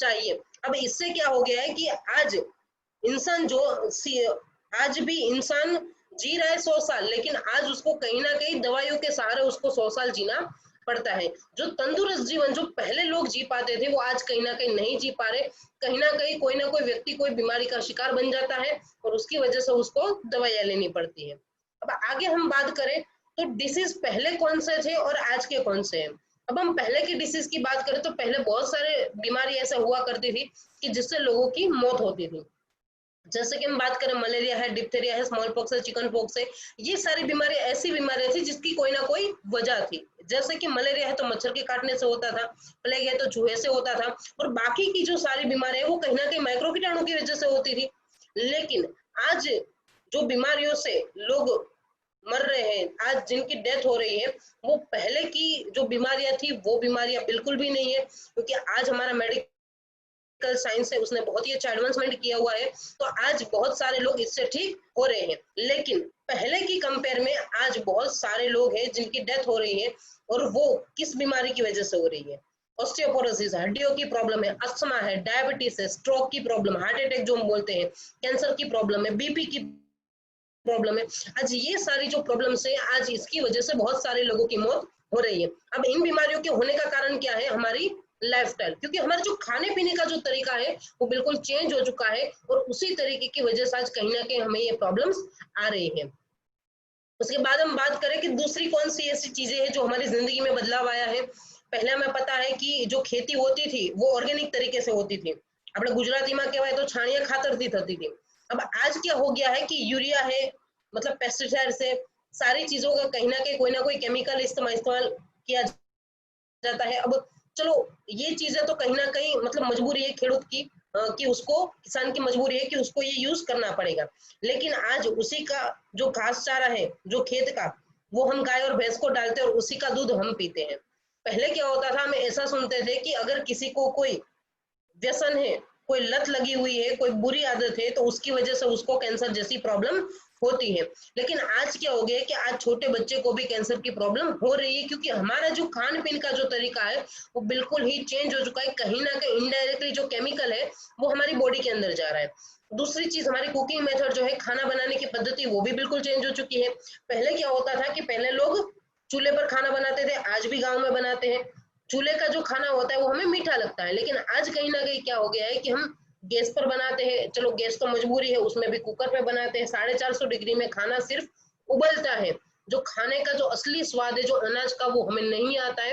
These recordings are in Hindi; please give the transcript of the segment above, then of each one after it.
चाहिए। अब इससे क्या हो गया है कि आज इंसान आज भी इंसान जी रहा है 100 साल, लेकिन आज उसको कहीं ना कहीं दवाइयों के सहारे उसको 100 साल जीना पड़ता है। जो तंदुरुस्त जीवन जो पहले लोग जी पाते थे वो आज कहीं ना कहीं नहीं जी पा रहे। कहीं ना कहीं कोई ना कोई व्यक्ति कोई बीमारी का शिकार बन जाता है और उसकी वजह से उसको दवाइयां लेनी पड़ती है। अब आगे हम बात करें तो डिसीज पहले कौन से थे और आज के कौन से हैं। अब हम पहले की डिसीज की बात करें तो पहले बहुत सारे बीमारी ऐसा हुआ करती थी कि जिससे लोगों की मौत होती थी। जैसे कि हम बात करें मलेरिया है, डिप्थेरिया है, स्मॉल पॉक्स है, चिकन पॉक्स है, ये सारी बीमारी ऐसी बीमारियां थी जिसकी कोई ना कोई वजह थी। जैसे कि मलेरिया है तो मच्छर के काटने से होता था, प्लेग है तो चूहे से होता था, और बाकी की जो सारी बीमारियां वो कहीं ना कहीं माइक्रो कीटाणु की वजह से होती थी। लेकिन आज जो बीमारियों से लोग मर रहे हैं, आज जिनकी डेथ हो रही है, वो पहले की जो बीमारियां थी वो बीमारियां बिल्कुल भी नहीं है, क्योंकि आज हमारा मेडिकल साइंस है उसने बहुत ही अच्छा एडवांसमेंट किया हुआ है। तो आज बहुत सारे लोग इससे ठीक हो रहे हैं। लेकिन पहले की कंपेयर में आज बहुत सारे लोग हैं जिनकी डेथ हो रही है, और वो किस बीमारी की वजह से हो रही है। ऑस्टियोपोरोसिस, हड्डियों की प्रॉब्लम है, अस्थमा है, डायबिटीज है, स्ट्रोक की प्रॉब्लम, हार्ट अटैक जो हम बोलते हैं, कैंसर की प्रॉब्लम है, बीपी की प्रॉब्लम है। आज ये सारी जो प्रॉब्लम्स है, आज इसकी वजह से बहुत सारे लोगों की मौत हो रही है। अब इन बीमारियों के होने का कारण क्या है? हमारी लाइफस्टाइल, क्योंकि हमारे जो खाने पीने का जो तरीका है वो बिल्कुल चेंज हो चुका है, और उसी तरीके की वजह से आज कहीं ना कहीं हमें ये प्रॉब्लम्स आ रही है। उसके बाद हम बात करें कि दूसरी कौन सी ऐसी चीजें हैं जो हमारी जिंदगी में बदलाव आया है। पहले हमें पता है कि जो खेती होती थी वो ऑर्गेनिक तरीके से होती थी, अपने गुजराती में कहवाय तो छाणिया खातर थी थती थी। अब आज क्या हो गया है कि यूरिया है, मतलब पेस्टिसाइड से सारी चीजों का कहीं ना कोई केमिकल इस्तेमाल किया जाता है। अब चलो ये चीजें तो कहीं ना कहीं मतलब मजबूरी है खेडूत की, कि उसको, किसान की मजबूरी है कि उसको ये यूज करना पड़ेगा। लेकिन आज उसी का जो घास चारा है जो खेत का, वो हम गाय और भैंस को डालते हैं और उसी का दूध हम पीते हैं। पहले क्या होता था, हम ऐसा सुनते थे कि अगर किसी को कोई व्यसन है, कोई लत लगी हुई है, कोई बुरी आदत है, तो उसकी वजह से उसको कैंसर जैसी प्रॉब्लम होती है। लेकिन आज क्या हो गया है कि आज छोटे बच्चे को भी कैंसर की प्रॉब्लम हो रही है, क्योंकि हमारा जो खान पीन का जो तरीका है वो बिल्कुल ही चेंज हो चुका है। कहीं ना कहीं इनडायरेक्टली जो केमिकल है वो हमारी बॉडी के अंदर जा रहा है। दूसरी चीज, हमारी कुकिंग मेथड जो है, खाना बनाने की पद्धति, वो भी बिल्कुल चेंज हो चुकी है। पहले क्या होता था कि पहले लोग चूल्हे पर खाना बनाते थे, आज भी गाँव में बनाते हैं। चूल्हे का जो खाना होता है वो हमें मीठा लगता है, लेकिन आज कहीं ना कहीं क्या हो गया है कि हम गैस पर बनाते हैं। चलो गैस तो मजबूरी है, उसमें भी कुकर पे बनाते हैं, 450 डिग्री में खाना सिर्फ उबलता है। जो खाने का जो असली स्वाद है जो अनाज का, वो हमें नहीं आता है।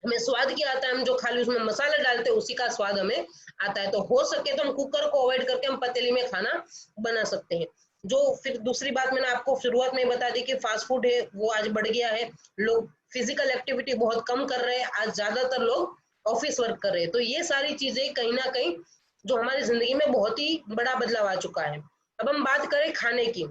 हमें स्वाद क्या आता है, हम जो खाली उसमें मसाला डालते हैं उसी का स्वाद हमें आता है। तो हो सके तो हम कुकर को अवॉइड करके हम पतीली में खाना बना सकते हैं। जो फिर दूसरी बात मैंने आपको शुरुआत में बता दी कि फास्ट फूड है वो आज बढ़ गया है, लोग फिजिकल एक्टिविटी बहुत कम कर रहे हैं, आज ज्यादातर लोग ऑफिस वर्क कर रहे हैं। तो ये सारी चीजें कहीं ना कहीं जो हमारी जिंदगी में बहुत ही बड़ा बदलाव आ चुका है। अब हम बात करें खाने की।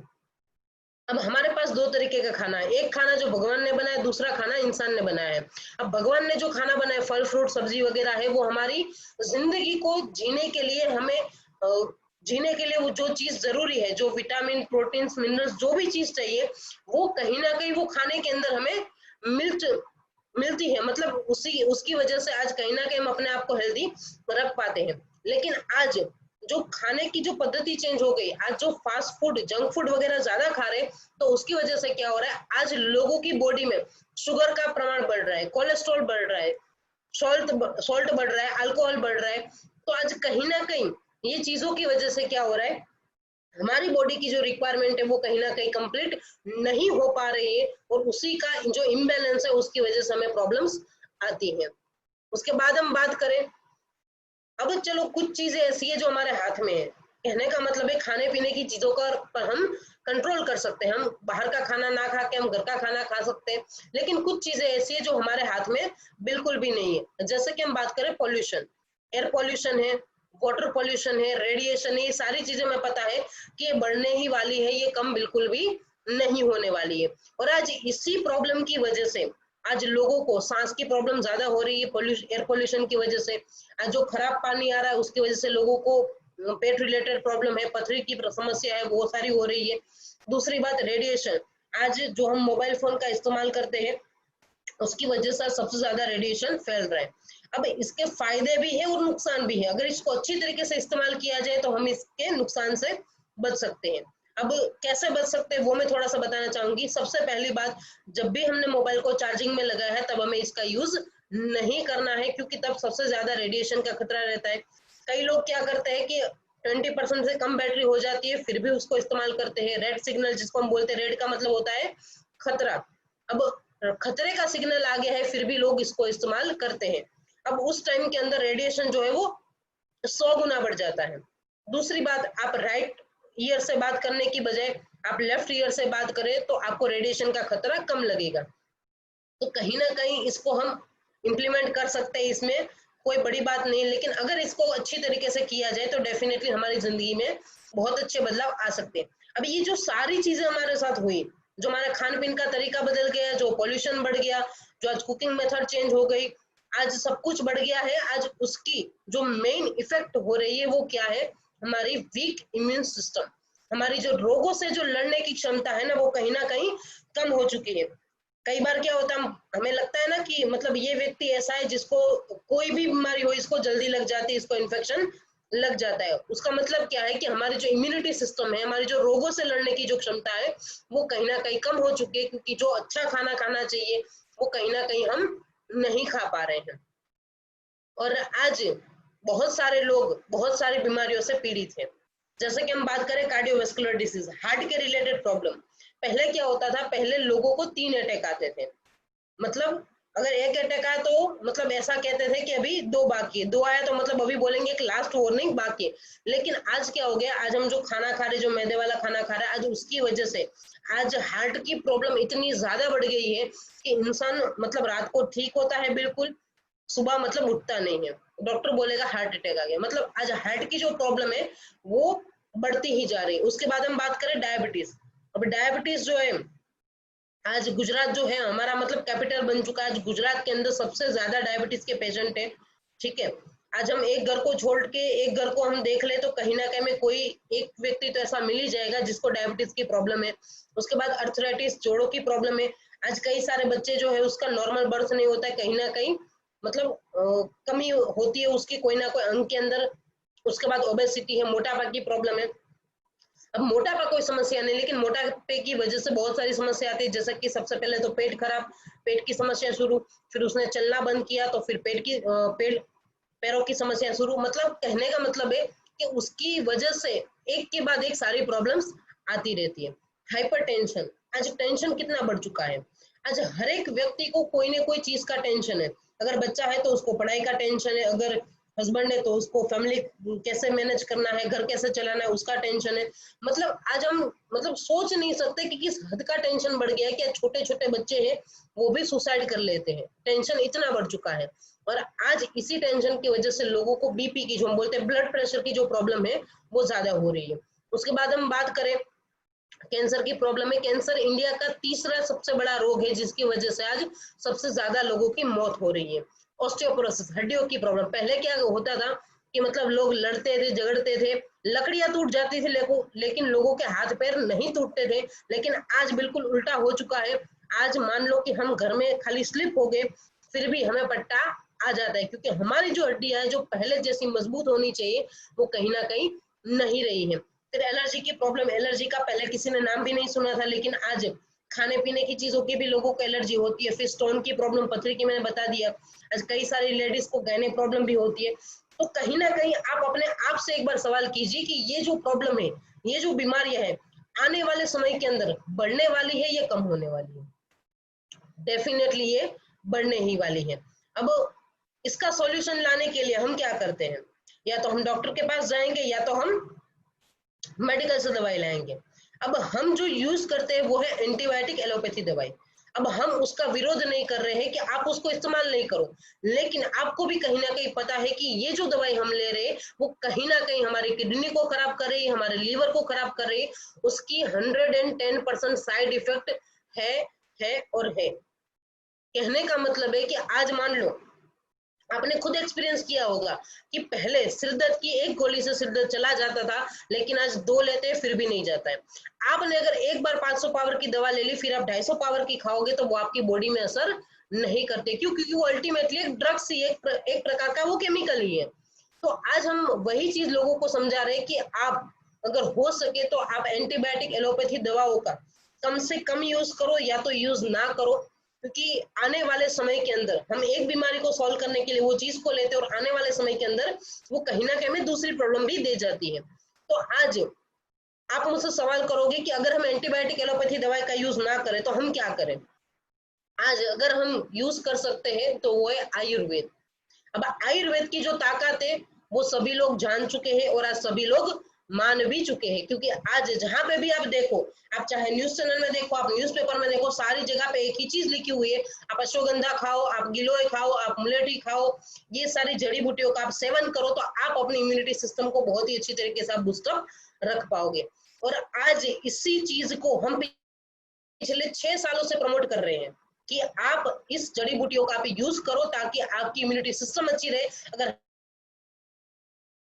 अब हमारे पास दो तरीके का खाना है, एक खाना जो भगवान ने बनाया, दूसरा खाना इंसान ने बनाया है। अब भगवान ने जो खाना बनाया, फल फ्रूट सब्जी वगैरह है, वो हमारी जिंदगी को जीने के लिए, हमें जीने के लिए वो जो चीज जरूरी है, जो विटामिन प्रोटीन मिनरल्स जो भी चीज चाहिए, वो कहीं ना कहीं वो खाने के अंदर हमें मिलती है। मतलब उसी उसकी वजह से आज कहीं ना कहीं हम अपने आप को हेल्दी रख पाते हैं। लेकिन आज जो खाने की जो पद्धति चेंज हो गई, आज जो फास्ट फूड जंक फूड वगैरह ज्यादा खा रहे हैं, तो उसकी वजह से क्या हो रहा है, आज लोगों की बॉडी में शुगर का प्रमाण बढ़ रहा है, कोलेस्ट्रॉल बढ़ रहा है, सॉल्ट बढ़ रहा है, अल्कोहल बढ़ रहा है। तो आज कहीं ना कहीं ये चीजों की वजह से क्या हो रहा है, हमारी बॉडी की जो रिक्वायरमेंट है वो कहीं ना कहीं कंप्लीट नहीं हो पा रही है, और उसी का जो इम्बैलेंस है उसकी वजह से हमें प्रॉब्लम्स आती हैं। उसके बाद हम बात करें, अब चलो कुछ चीजें ऐसी है जो हमारे हाथ में है। कहने का मतलब है खाने पीने की चीजों का पर हम कंट्रोल कर सकते हैं, हम बाहर का खाना ना खा के हम घर का खाना खा सकते हैं। लेकिन कुछ चीजें ऐसी है जो हमारे हाथ में बिल्कुल भी नहीं है। जैसे कि हम बात करें पॉल्यूशन, एयर पॉल्यूशन है, वाटर पॉल्यूशन है, रेडिएशन है, ये सारी चीजें हमें पता है कि ये बढ़ने ही वाली है, ये कम बिल्कुल भी नहीं होने वाली है। और आज इसी प्रॉब्लम की वजह से आज लोगों को सांस की प्रॉब्लम ज्यादा हो रही है, एयर पॉल्यूशन की वजह से। आज जो खराब पानी आ रहा है उसकी वजह से लोगों को पेट रिलेटेड प्रॉब्लम है, पथरी की समस्या है, वो सारी हो रही है। दूसरी बात रेडिएशन, आज जो हम मोबाइल फोन का इस्तेमाल करते हैं उसकी वजह से सबसे ज्यादा रेडिएशन फैल रहा है। अब इसके फायदे भी है और नुकसान भी है। अगर इसको अच्छी तरीके से इस्तेमाल किया जाए तो हम इसके नुकसान से बच सकते हैं। अब कैसे बच सकते हैं वो मैं थोड़ा सा बताना चाहूंगी। सबसे पहली बात, जब भी हमने मोबाइल को चार्जिंग में लगाया है तब हमें इसका यूज नहीं करना है, क्योंकि तब सबसे ज्यादा रेडिएशन का खतरा रहता है। कई लोग क्या करते हैं कि 20% से कम बैटरी हो जाती है फिर भी उसको इस्तेमाल करते हैं। रेड सिग्नल जिसको हम बोलते हैं, रेड का मतलब होता है खतरा। अब खतरे का सिग्नल आ गया है फिर भी लोग इसको इस्तेमाल करते हैं। अब उस टाइम के अंदर रेडिएशन जो है वो 100 गुना बढ़ जाता है। दूसरी बात, आप राइट ईयर से बात करने की बजाय आप लेफ्ट ईयर से बात करें तो आपको रेडिएशन का खतरा कम लगेगा। तो कहीं ना कहीं इसको हम इम्प्लीमेंट कर सकते हैं, इसमें कोई बड़ी बात नहीं। लेकिन अगर इसको अच्छी तरीके से किया जाए तो डेफिनेटली हमारी जिंदगी में बहुत अच्छे बदलाव आ सकते हैं। अब ये जो सारी चीजें हमारे साथ हुई, जो हमारा खान पीन का तरीका बदल गया, जो पॉल्यूशन बढ़ गया, जो आज कुकिंग मेथड चेंज हो गई, आज सब कुछ बढ़ गया है, आज उसकी जो मेन इफेक्ट हो रही है वो क्या है, हमारी वीक इम्यून सिस्टम। हमारी जो रोगों से जो लड़ने की क्षमता है ना वो कहीं ना कहीं कम हो चुकी है। कई बार क्या होता है, हमें लगता है ना कि मतलब ये व्यक्ति ऐसा है जिसको कोई भी बीमारी हो इसको जल्दी लग जाती है, इसको इन्फेक्शन लग जाता है। उसका मतलब क्या है कि हमारी जो इम्यूनिटी सिस्टम है, हमारी जो रोगों से लड़ने की जो क्षमता है वो कहीं ना कहीं कम हो चुकी है, क्योंकि जो अच्छा खाना खाना चाहिए वो कहीं ना कहीं हम नहीं खा पा रहे हैं। और आज बहुत सारे लोग बहुत सारी बीमारियों से पीड़ित हैं। जैसे कि हम बात करें कार्डियोवास्कुलर डिसीज, हार्ट के रिलेटेड प्रॉब्लम। पहले क्या होता था, पहले लोगों को 3 अटैक आते थे। मतलब अगर एक अटैक आया तो मतलब ऐसा कहते थे कि अभी 2 बाकी है, 2 आया तो मतलब अभी बोलेंगे कि लास्ट वार्निंग बाकी है। लेकिन आज क्या हो गया, आज हम जो खाना खा रहे, जो मैदे वाला खाना खा रहे हैं, आज उसकी वजह से आज हार्ट की प्रॉब्लम इतनी ज्यादा बढ़ गई है कि इंसान मतलब रात को ठीक होता है बिल्कुल, सुबह मतलब उठता नहीं है, डॉक्टर बोलेगा हार्ट अटैक आ गया। मतलब आज हार्ट की जो प्रॉब्लम है वो बढ़ती ही जा रही है। उसके बाद हम बात करें डायबिटीज। अब डायबिटीज जो है, आज गुजरात जो है हमारा मतलब कैपिटल बन चुका है। आज गुजरात के अंदर सबसे ज्यादा डायबिटीज के पेशेंट है। ठीक है, आज हम एक घर को छोड़ के एक घर को हम देख ले तो कहीं ना कहीं में कोई एक व्यक्ति तो ऐसा मिल ही जाएगा जिसको डायबिटीज की प्रॉब्लम है। उसके बाद अर्थराइटिस, जोड़ों की प्रॉब्लम है। आज कई सारे बच्चे जो है उसका नॉर्मल बर्थ नहीं होता है, कहीं ना कहीं मतलब कमी होती है उसकी कोई ना कोई अंग के अंदर। उसके बाद ओबेसिटी है, मोटापा की प्रॉब्लम है। अब मोटापा कोई समस्या नहीं, लेकिन मोटापे की वजह से बहुत सारी समस्या आती है, जैसे कि सबसे पहले तो पेट खराब, पेट की समस्या शुरू, फिर उसने चलना बंद किया तो फिर पेट पैरों की समस्या शुरू। मतलब कहने का मतलब है कि उसकी वजह से एक के बाद एक सारी प्रॉब्लम्स आती रहती है। हाइपरटेंशन, आज टेंशन कितना बढ़ चुका है। आज हर एक व्यक्ति को कोई ना कोई चीज का टेंशन है। अगर बच्चा है तो उसको पढ़ाई का टेंशन है, अगर हस्बैंड है तो उसको फैमिली कैसे मैनेज करना है, घर कैसे चलाना है उसका टेंशन है। मतलब आज हम मतलब सोच नहीं सकते कि किस हद का टेंशन बढ़ गया है कि छोटे छोटे बच्चे हैं वो भी सुसाइड कर लेते हैं। टेंशन इतना बढ़ चुका है। और आज इसी टेंशन की वजह से लोगों को बीपी की, जो हम बोलते हैं ब्लड प्रेशर की जो प्रॉब्लम है वो ज्यादा हो रही है। उसके बाद हम बात करें कैंसर की प्रॉब्लम है। कैंसर इंडिया का तीसरा सबसे बड़ा रोग है जिसकी वजह से आज सबसे ज्यादा लोगों की मौत हो रही है। ऑस्टियोपोरोसिस, हड्डियों की प्रॉब्लम। पहले क्या होता था कि मतलब लोग लड़ते थे, झगड़ते थे, लकड़ियां टूट जाती थी, लेकिन लोगों के हाथ पैर नहीं टूटते थे। लेकिन आज बिल्कुल उल्टा हो चुका है। आज मान लो कि हम घर में खाली स्लिप हो गए फिर भी हमें पट्टा आ जाता है, क्योंकि हमारी जो हड्डियां है जो पहले जैसी मजबूत होनी चाहिए वो कहीं ना कहीं नहीं रही है। फिर एलर्जी की प्रॉब्लम। एलर्जी का पहले किसी ने नाम भी नहीं सुना था, लेकिन आज खाने पीने की चीजों की भी लोगों को एलर्जी होती है। फिर स्टोन की प्रॉब्लम, पथरी की मैंने बता दिया। आज कई सारी लेडीज को गहने प्रॉब्लम भी होती है। तो कहीं ना कहीं आप अपने आप से एक बार सवाल कीजिए कि ये जो प्रॉब्लम है, ये जो बीमारियां है, आने वाले समय के अंदर बढ़ने वाली है या कम होने वाली है? डेफिनेटली ये बढ़ने ही वाली है। अब इसका सॉल्यूशन लाने के लिए हम क्या करते हैं, या तो हम डॉक्टर के पास जाएंगे या तो हम मेडिकल से दवाई लाएंगे। अब हम जो यूज करते हैं वो है एंटीबायोटिक, एलोपैथी दवाई। अब हम उसका विरोध नहीं कर रहे हैं कि आप उसको इस्तेमाल नहीं करो, लेकिन आपको भी कहीं ना कहीं पता है कि ये जो दवाई हम ले रहे हैं वो कहीं ना कहीं हमारी किडनी को खराब कर रही है, हमारे लीवर को खराब कर रही है। उसकी 110% साइड इफेक्ट है और है। कहने का मतलब है कि आज मान लो आपने खुद एक्सपीरियंस किया होगा कि पहले सिरदर्द की एक गोली से सिरदर्द चला जाता था, लेकिन आज 2 लेते हैं फिर भी नहीं जाता है। आपने अगर एक बार 500 पावर की दवा ले ली फिर आप 250 पावर की खाओगे तो वो आपकी बॉडी में असर नहीं करते। क्यों? क्योंकि वो अल्टीमेटली एक ड्रग्स ही एक प्रकार का वो केमिकल ही है। तो आज हम वही चीज लोगों को समझा रहे हैं कि आप अगर हो सके तो आप एंटीबायोटिक एलोपैथी दवाओं का कम से कम यूज करो या तो यूज ना करो, क्योंकि आने वाले समय के अंदर हम एक बीमारी को सॉल्व करने के लिए वो चीज को लेते हैं और आने वाले समय के अंदर वो कहीं ना कहीं हमें दूसरी प्रॉब्लम भी दे जाती है। तो आज आप मुझसे सवाल करोगे कि अगर हम एंटीबायोटिक एलोपैथी दवाई का यूज ना करें तो हम क्या करें? आज अगर हम यूज कर सकते हैं तो वो है आयुर्वेद। अब आयुर्वेद की जो ताकत है वो सभी लोग जान चुके हैं और आज सभी लोग मान भी चुके हैं, क्योंकि आज जहां पे भी आप देखो, आप चाहे न्यूज चैनल में देखो, आप न्यूज़पेपर में देखो, सारी जगह पे एक ही चीज लिखी हुई है, आप अश्वगंधा खाओ, आप गिलोय खाओ, आप मुलेठी खाओ, ये सारी जड़ी बूटियों का आप सेवन करो तो आप अपनी इम्यूनिटी सिस्टम को बहुत ही अच्छी तरीके से आप बूस्टअप रख पाओगे। और आज इसी चीज को हम पिछले 6 सालों से प्रमोट कर रहे हैं कि आप इस जड़ी बूटियों का आप यूज करो ताकि आपकी इम्यूनिटी सिस्टम अच्छी रहे। अगर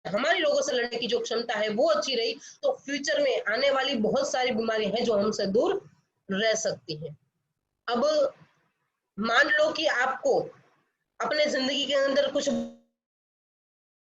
हमारी लोगों से लड़ने की जो क्षमता है वो अच्छी रही तो फ्यूचर में आने वाली बहुत सारी बीमारियां हैं जो हमसे दूर रह सकती हैं। अब मान लो कि आपको अपने जिंदगी के अंदर कुछ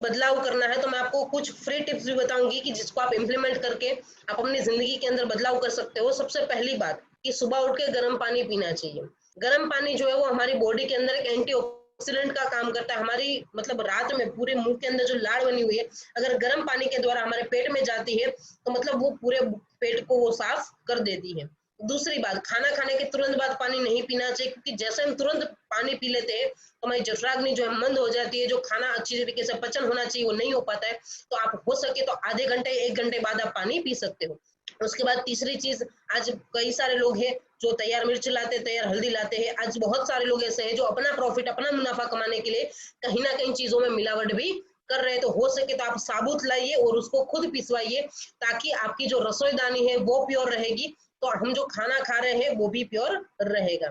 बदलाव करना है, तो मैं आपको कुछ फ्री टिप्स भी बताऊंगी कि जिसको आप इम्प्लीमेंट करके आप अपनी जिंदगी के अंदर बदलाव कर सकते हो। सबसे पहली बात कि सुबह उठ के गर्म पानी पीना चाहिए। गर्म पानी जो है वो हमारी बॉडी के अंदर एक एंटीऑक्सीडेंट का काम करता है। हमारी मतलब रात में पूरे मुंह के अंदर जो लाड़ बनी हुई है अगर गर्म पानी के द्वारा हमारे पेट में जाती है तो मतलब वो पूरे पेट को वो साफ कर देती है। दूसरी बात, खाना खाने के तुरंत बाद पानी नहीं पीना चाहिए, क्योंकि जैसे हम तुरंत पानी पी लेते हैं तो हमारी जठराग्नि जो है मंद हो जाती है, जो खाना अच्छी तरीके से पचन होना चाहिए वो नहीं हो पाता है। तो आप हो सके तो आधे घंटे 1 घंटे बाद आप पानी पी सकते हो। उसके बाद तीसरी चीज, आज कई सारे लोग हैं जो तैयार मिर्च लाते, तैयार हल्दी लाते हैं। आज बहुत सारे लोग ऐसे हैं जो अपना प्रॉफिट, अपना मुनाफा कमाने के लिए कहीं ना कहीं चीजों में मिलावट भी कर रहे हैं। तो हो सके तो आप साबुत लाइए और उसको खुद पिसवाइए ताकि आपकी जो रसोईदानी है वो प्योर रहेगी, तो हम जो खाना खा रहे हैं वो भी प्योर रहेगा।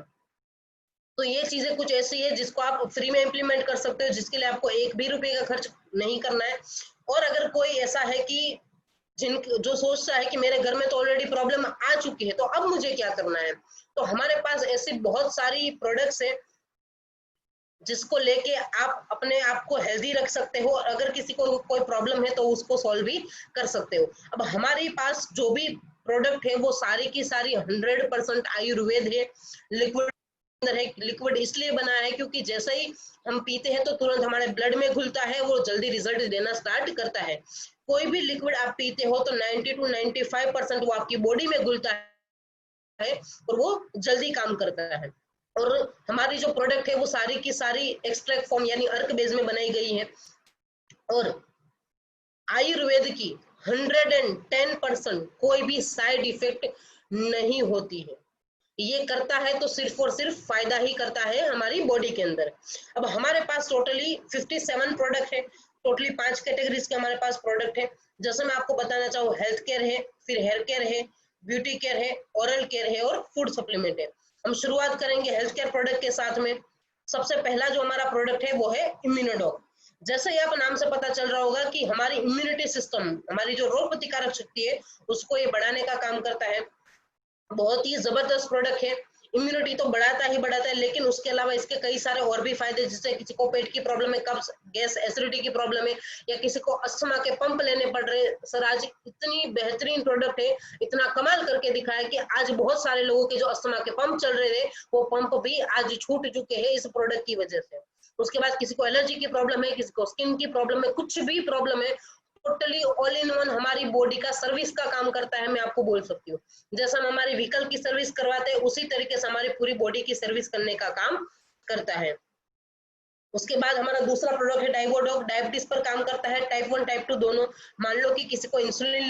तो ये चीजें कुछ ऐसी है जिसको आप फ्री में इम्प्लीमेंट कर सकते हो, जिसके लिए आपको एक भी रुपए का खर्च नहीं करना है। और अगर कोई ऐसा है कि जो सोचता है कि मेरे घर में तो ऑलरेडी प्रॉब्लम आ चुकी है तो अब मुझे क्या करना है, तो हमारे पास ऐसी बहुत सारी प्रोडक्ट्स है जिसको लेके आप अपने आप को हेल्दी रख सकते हो और अगर किसी को कोई प्रॉब्लम है तो उसको सॉल्व भी कर सकते हो। अब हमारे पास जो भी प्रोडक्ट है वो सारी की सारी 100% आयुर्वेद है। लिक्विड अंदर है, लिक्विड इसलिए बना है क्योंकि जैसे ही हम पीते हैं तो तुरंत हमारे ब्लड में घुलता है, वो जल्दी रिजल्ट देना स्टार्ट करता है। कोई भी लिक्विड आप पीते हो तो 90 to 95% वो आपकी बॉडी में घुलता है और वो जल्दी काम करता है। और हमारी जो प्रोडक्ट है वो सारी की सारी एक्सट्रैक्ट फॉर्म यानी अर्क बेस में बनाई गई है। और आयुर्वेद की 110% कोई भी साइड इफेक्ट नहीं होती है। ये करता है तो सिर्फ और सिर्फ फायदा ही करता है हमारी बॉडी के अंदर। अब हमारे पास टोटली 57 प्रोडक्ट है, टोटली 5 कैटेगरीज के हमारे पास प्रोडक्ट है। जैसे मैं आपको बताना चाहूँ, हेल्थ केयर है, फिर हेयर केयर है, ब्यूटी केयर है, ओरल केयर है और फूड सप्लीमेंट है। हम शुरुआत करेंगे हेल्थ केयर प्रोडक्ट के साथ में। सबसे पहला जो हमारा प्रोडक्ट है वो है इम्यूनोडॉग। जैसे ही आप नाम से पता चल रहा होगा कि हमारी इम्यूनिटी सिस्टम, हमारी जो रोग प्रतिकारक शक्ति है उसको ये बढ़ाने का काम करता है। बहुत ही जबरदस्त प्रोडक्ट है, इम्यूनिटी तो बढ़ाता ही बढ़ाता है, लेकिन उसके अलावा इसके कई सारे और भी फायदे, जैसे किसी को पेट की प्रॉब्लम है, कब्ज, गैस, एसिडिटी की प्रॉब्लम है, या किसी को अस्थमा के पंप लेने पड़ रहे हैं। सर आज इतनी बेहतरीन प्रोडक्ट है, इतना कमाल करके दिखाया कि आज बहुत सारे लोगों के जो अस्थमा के पंप चल रहे थे वो पंप भी आज छूट चुके हैं इस प्रोडक्ट की वजह से। उसके बाद किसी को एलर्जी की प्रॉब्लम है, किसी को स्किन की प्रॉब्लम है, कुछ भी प्रॉब्लम है, टोटली ऑल इन वन हमारी बॉडी का सर्विस का काम करता है। मैं आपको बोल सकती हूँ जैसा हम हमारी व्हीकल की सर्विस करवाते हैं उसी तरीके से हमारी पूरी बॉडी की सर्विस करने का काम करता है। उसके बाद हमारा दूसरा प्रोडक्ट है डाइवोडॉग, डायबिटीज पर काम करता है, टाइप 1 टाइप 2 दोनों। मान लो कि किसी को इंसुलिन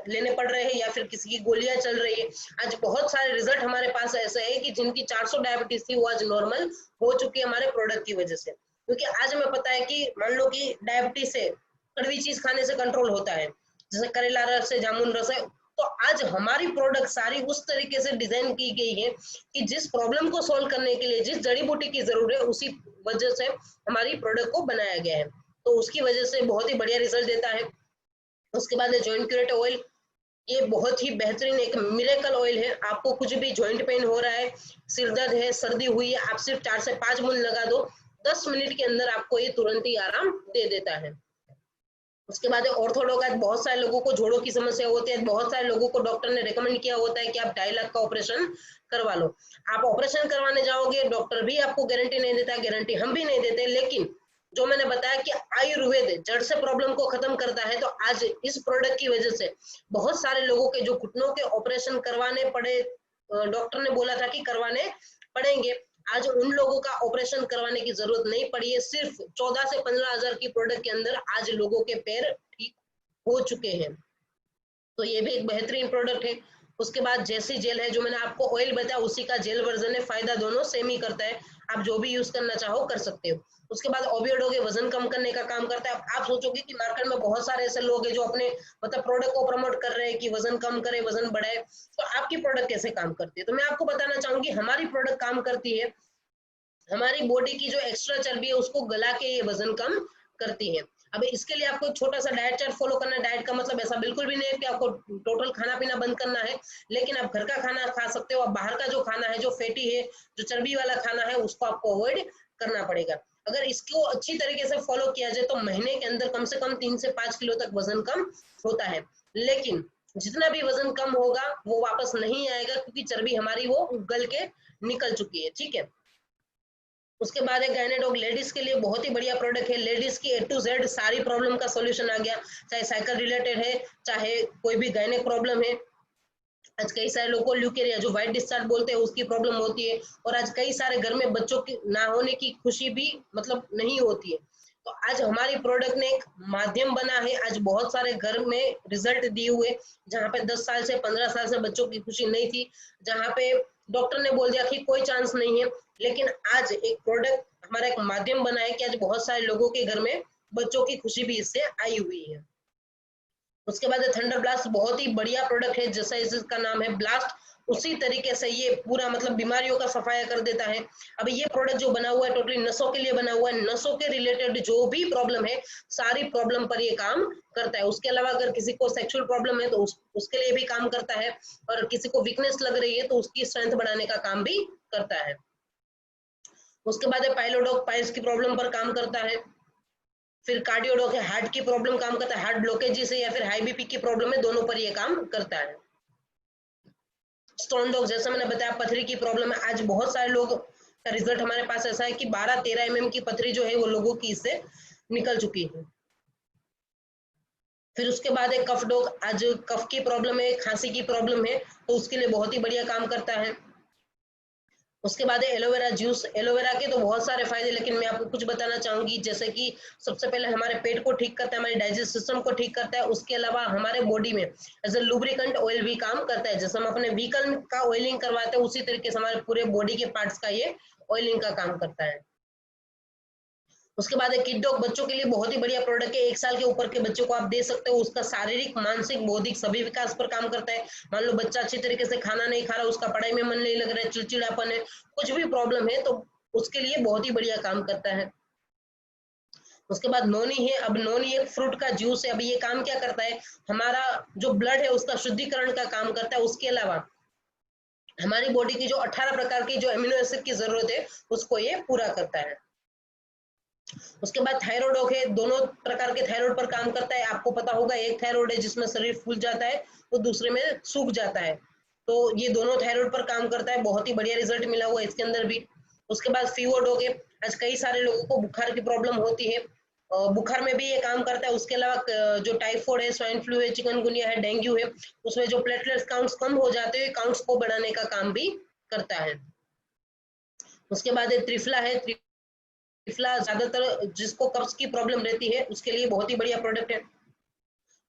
लेने पड़ रहे हैं या फिर किसी की गोलियां चल रही है। आज बहुत सारे रिजल्ट हमारे पास ऐसे है कि जिनकी 400 डायबिटीज थी वो आज नॉर्मल हो चुकी है हमारे प्रोडक्ट की वजह से। क्योंकि आज हमें पता है कि मान लो कि डायबिटीज से कड़वी चीज खाने से कंट्रोल होता है, जैसे करेला रस है, जामुन रस है। तो आज हमारी प्रोडक्ट सारी उस तरीके से डिजाइन की गई है कि जिस प्रॉब्लम को सॉल्व करने के लिए जिस जड़ी बूटी की जरूरत है उसी वजह से हमारी प्रोडक्ट को बनाया गया है। तो उसकी वजह से बहुत ही बढ़िया रिजल्ट देता है। उसके बाद है जॉइंट क्यूरेटिव ऑयल। ये बहुत ही बेहतरीन एक मिरेकल ऑयल है। आपको कुछ भी जॉइंट पेन हो रहा है, सिर दर्द है, सर्दी हुई है, आप सिर्फ 4 से 5 बूंद लगा दो, 10 मिनट के अंदर आपको ये तुरंत ही आराम दे देता है। उसके बाद ऑर्थोडॉक, आज बहुत सारे लोगों को जोड़ों की समस्या होती है, बहुत सारे लोगों को डॉक्टर ने रेकमेंड किया होता है कि आप 2.5 लाख का ऑपरेशन करवा लो। आप ऑपरेशन करवाने जाओगे, डॉक्टर भी आपको गारंटी नहीं देता, गारंटी हम भी नहीं देते, लेकिन जो मैंने बताया कि आयुर्वेद जड़ से प्रॉब्लम को खत्म करता है, तो आज इस प्रोडक्ट की वजह से बहुत सारे लोगों के जो घुटनों के ऑपरेशन करवाने पड़े, डॉक्टर ने बोला था कि करवाने पड़ेंगे, आज उन लोगों का ऑपरेशन करवाने की जरूरत नहीं पड़ी है। सिर्फ 14 से 15 हजार की प्रोडक्ट के अंदर आज लोगों के पैर ठीक हो चुके हैं। तो ये भी एक बेहतरीन प्रोडक्ट है। उसके बाद जैसी जेल है, जो मैंने आपको ऑयल बताया उसी का जेल वर्जन है, फायदा दोनों सेम ही करता है, आप जो भी यूज करना चाहो कर सकते हो। उसके बाद ओबियोडोगे वजन कम करने का काम करता है। आप सोचोगे कि मार्केट में बहुत सारे ऐसे लोग हैं जो अपने मतलब प्रोडक्ट को प्रमोट कर रहे हैं कि वजन कम करे, वजन बढ़ाए, तो आपकी प्रोडक्ट कैसे काम करती है? तो मैं आपको बताना चाहूंगी हमारी प्रोडक्ट काम करती है, हमारी बॉडी की जो एक्स्ट्रा चर्बी है उसको गला के ये वजन कम करती है। अब इसके लिए आपको छोटा सा डाइट चार्ट फॉलो करना है। डाइट का मतलब ऐसा बिल्कुल भी नहीं है कि आपको टोटल खाना पीना बंद करना है, लेकिन आप घर का खाना खा सकते हो। आप बाहर का जो खाना है, जो फैटी है, जो चर्बी वाला खाना है, उसको आपको अवॉइड करना पड़ेगा। अगर इसको अच्छी तरीके से फॉलो किया जाए तो महीने के अंदर कम से कम 3 से 5 किलो तक वजन कम होता है। लेकिन जितना भी वजन कम होगा वो वापस नहीं आएगा, क्योंकि चर्बी हमारी वो गल के निकल चुकी है। ठीक है। उसके बाद एक गायनेडॉग लेडीज के लिए बहुत ही बढ़िया प्रोडक्ट है। लेडीज की A to Z सारी प्रॉब्लम का सॉल्यूशन आ गया, चाहे साइकिल रिलेटेड है, चाहे कोई भी गायनेक प्रॉब्लम है। आज कई सारे लोगों को ल्यूकेरिया, जो व्हाइट डिस्चार्ज बोलते हैं, उसकी प्रॉब्लम होती है, और आज कई सारे घर में बच्चों की ना होने की खुशी भी मतलब नहीं होती है। तो आज हमारी प्रोडक्ट ने एक माध्यम बना है, आज बहुत सारे घर में रिजल्ट दिए हुए, जहाँ पे 10 साल से 15 साल से बच्चों की खुशी नहीं थी, जहाँ पे डॉक्टर ने बोल दिया कि कोई चांस नहीं है, लेकिन आज एक प्रोडक्ट हमारा एक माध्यम बना है कि आज बहुत सारे लोगों के घर में बच्चों की खुशी भी इससे आई हुई है। उसके बाद थंडर ब्लास्ट बहुत ही बढ़िया प्रोडक्ट है, जैसा इसका नाम है ब्लास्ट, उसी तरीके से ये पूरा मतलब बीमारियों का सफाया कर देता है। अब ये प्रोडक्ट जो बना हुआ है टोटली नसों के लिए बना हुआ है, नसों के रिलेटेड जो भी प्रॉब्लम है सारी प्रॉब्लम पर ये काम करता है। उसके अलावा अगर किसी को सेक्सुअल प्रॉब्लम है तो उसके लिए भी काम करता है, और किसी को वीकनेस लग रही है तो उसकी स्ट्रेंथ बढ़ाने का काम भी करता है। उसके बाद पाइलोडॉक पाइल्स की प्रॉब्लम पर काम करता है। फिर कार्डियोडॉक है, हार्ट की प्रॉब्लम काम करता है, हार्ट ब्लॉकेज से या फिर हाई बीपी की प्रॉब्लम है, दोनों पर ये काम करता है। स्टोन डॉग, जैसा मैंने बताया पथरी की प्रॉब्लम है, आज बहुत सारे लोग का रिजल्ट हमारे पास ऐसा है कि 12-13 mm की पथरी जो है वो लोगों की इससे निकल चुकी है। फिर उसके बाद एक कफ डॉग, आज कफ की प्रॉब्लम है, खांसी की प्रॉब्लम है, तो उसके लिए बहुत ही बढ़िया काम करता है। उसके बाद एलोवेरा जूस, एलोवेरा के तो बहुत सारे फायदे, लेकिन मैं आपको कुछ बताना चाहूंगी, जैसे कि सबसे पहले हमारे पेट को ठीक करता है, हमारे डाइजेस्ट सिस्टम को ठीक करता है। उसके अलावा हमारे बॉडी में एज ए लुब्रिकेंट ऑयल भी काम करता है। जैसे हम अपने व्हीकल का ऑयलिंग करवाते हैं, उसी तरीके से हमारे पूरे बॉडी के पार्ट्स का ये ऑयलिंग का काम करता है। उसके बाद किड डॉग बच्चों के लिए बहुत ही बढ़िया प्रोडक्ट है। 1 साल के ऊपर के बच्चों को आप दे सकते हो, उसका शारीरिक, मानसिक, बौद्धिक सभी विकास पर काम करता है। मान लो बच्चा अच्छी तरीके से खाना नहीं खा रहा, उसका पढ़ाई में मन नहीं लग रहा है, चिड़चिड़ापन है, कुछ भी प्रॉब्लम है, तो उसके लिए बहुत ही बढ़िया काम करता है। उसके बाद नोनी है। अब नोनी एक फ्रूट का जूस है। अब ये काम क्या करता है, हमारा जो ब्लड है उसका शुद्धिकरण का काम करता है। उसके अलावा हमारी बॉडी की जो 18 प्रकार की जो एमिनो एसिड की जरूरत है उसको ये पूरा करता है। उसके बाद थायराइड है, दोनों प्रकार के थायराइड पर काम करता है। आपको पता होगा एक थायराइड है जिसमें शरीर फूल जाता है, तो दूसरे में सूख जाता है, तो ये दोनों थायराइड पर काम करता है। बहुत ही बढ़िया रिजल्ट मिला हुआ है इसके अंदर भी। उसके बाद फीवर डॉग है। आज कई सारे लोगों को बुखार की प्रॉब्लम होती है, बुखार में भी ये काम करता है। उसके अलावा जो टाइफॉइड है, स्वाइन फ्लू है, चिकनगुनिया है, डेंगू है, उसमें जो प्लेटलेट्स काउंट्स कम हो जाते हैं, काउंट्स को बढ़ाने का काम भी करता है। उसके बाद त्रिफला है। त्रिफला ज्यादातर जिसको कब्ज की प्रॉब्लम रहती है उसके लिए बहुत ही बढ़िया प्रोडक्ट है।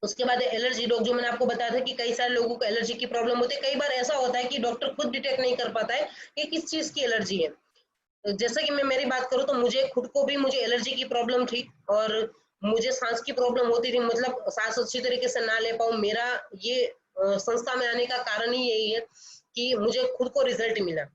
उसके बाद एलर्जी डॉग, जो मैंने आपको बताया था कि कई सारे लोगों को एलर्जी की प्रॉब्लम होती है। कई बार ऐसा होता है कि डॉक्टर खुद डिटेक्ट नहीं कर पाता है कि किस चीज की एलर्जी है। जैसे कि मैं मेरी बात करूं तो मुझे खुद को भी मुझे एलर्जी की प्रॉब्लम थी, और मुझे सांस की प्रॉब्लम होती थी, मतलब सांस अच्छी तरीके से ना ले पाऊं। मेरा ये संस्था में आने का कारण ही यही है कि मुझे खुद को रिजल्ट मिला।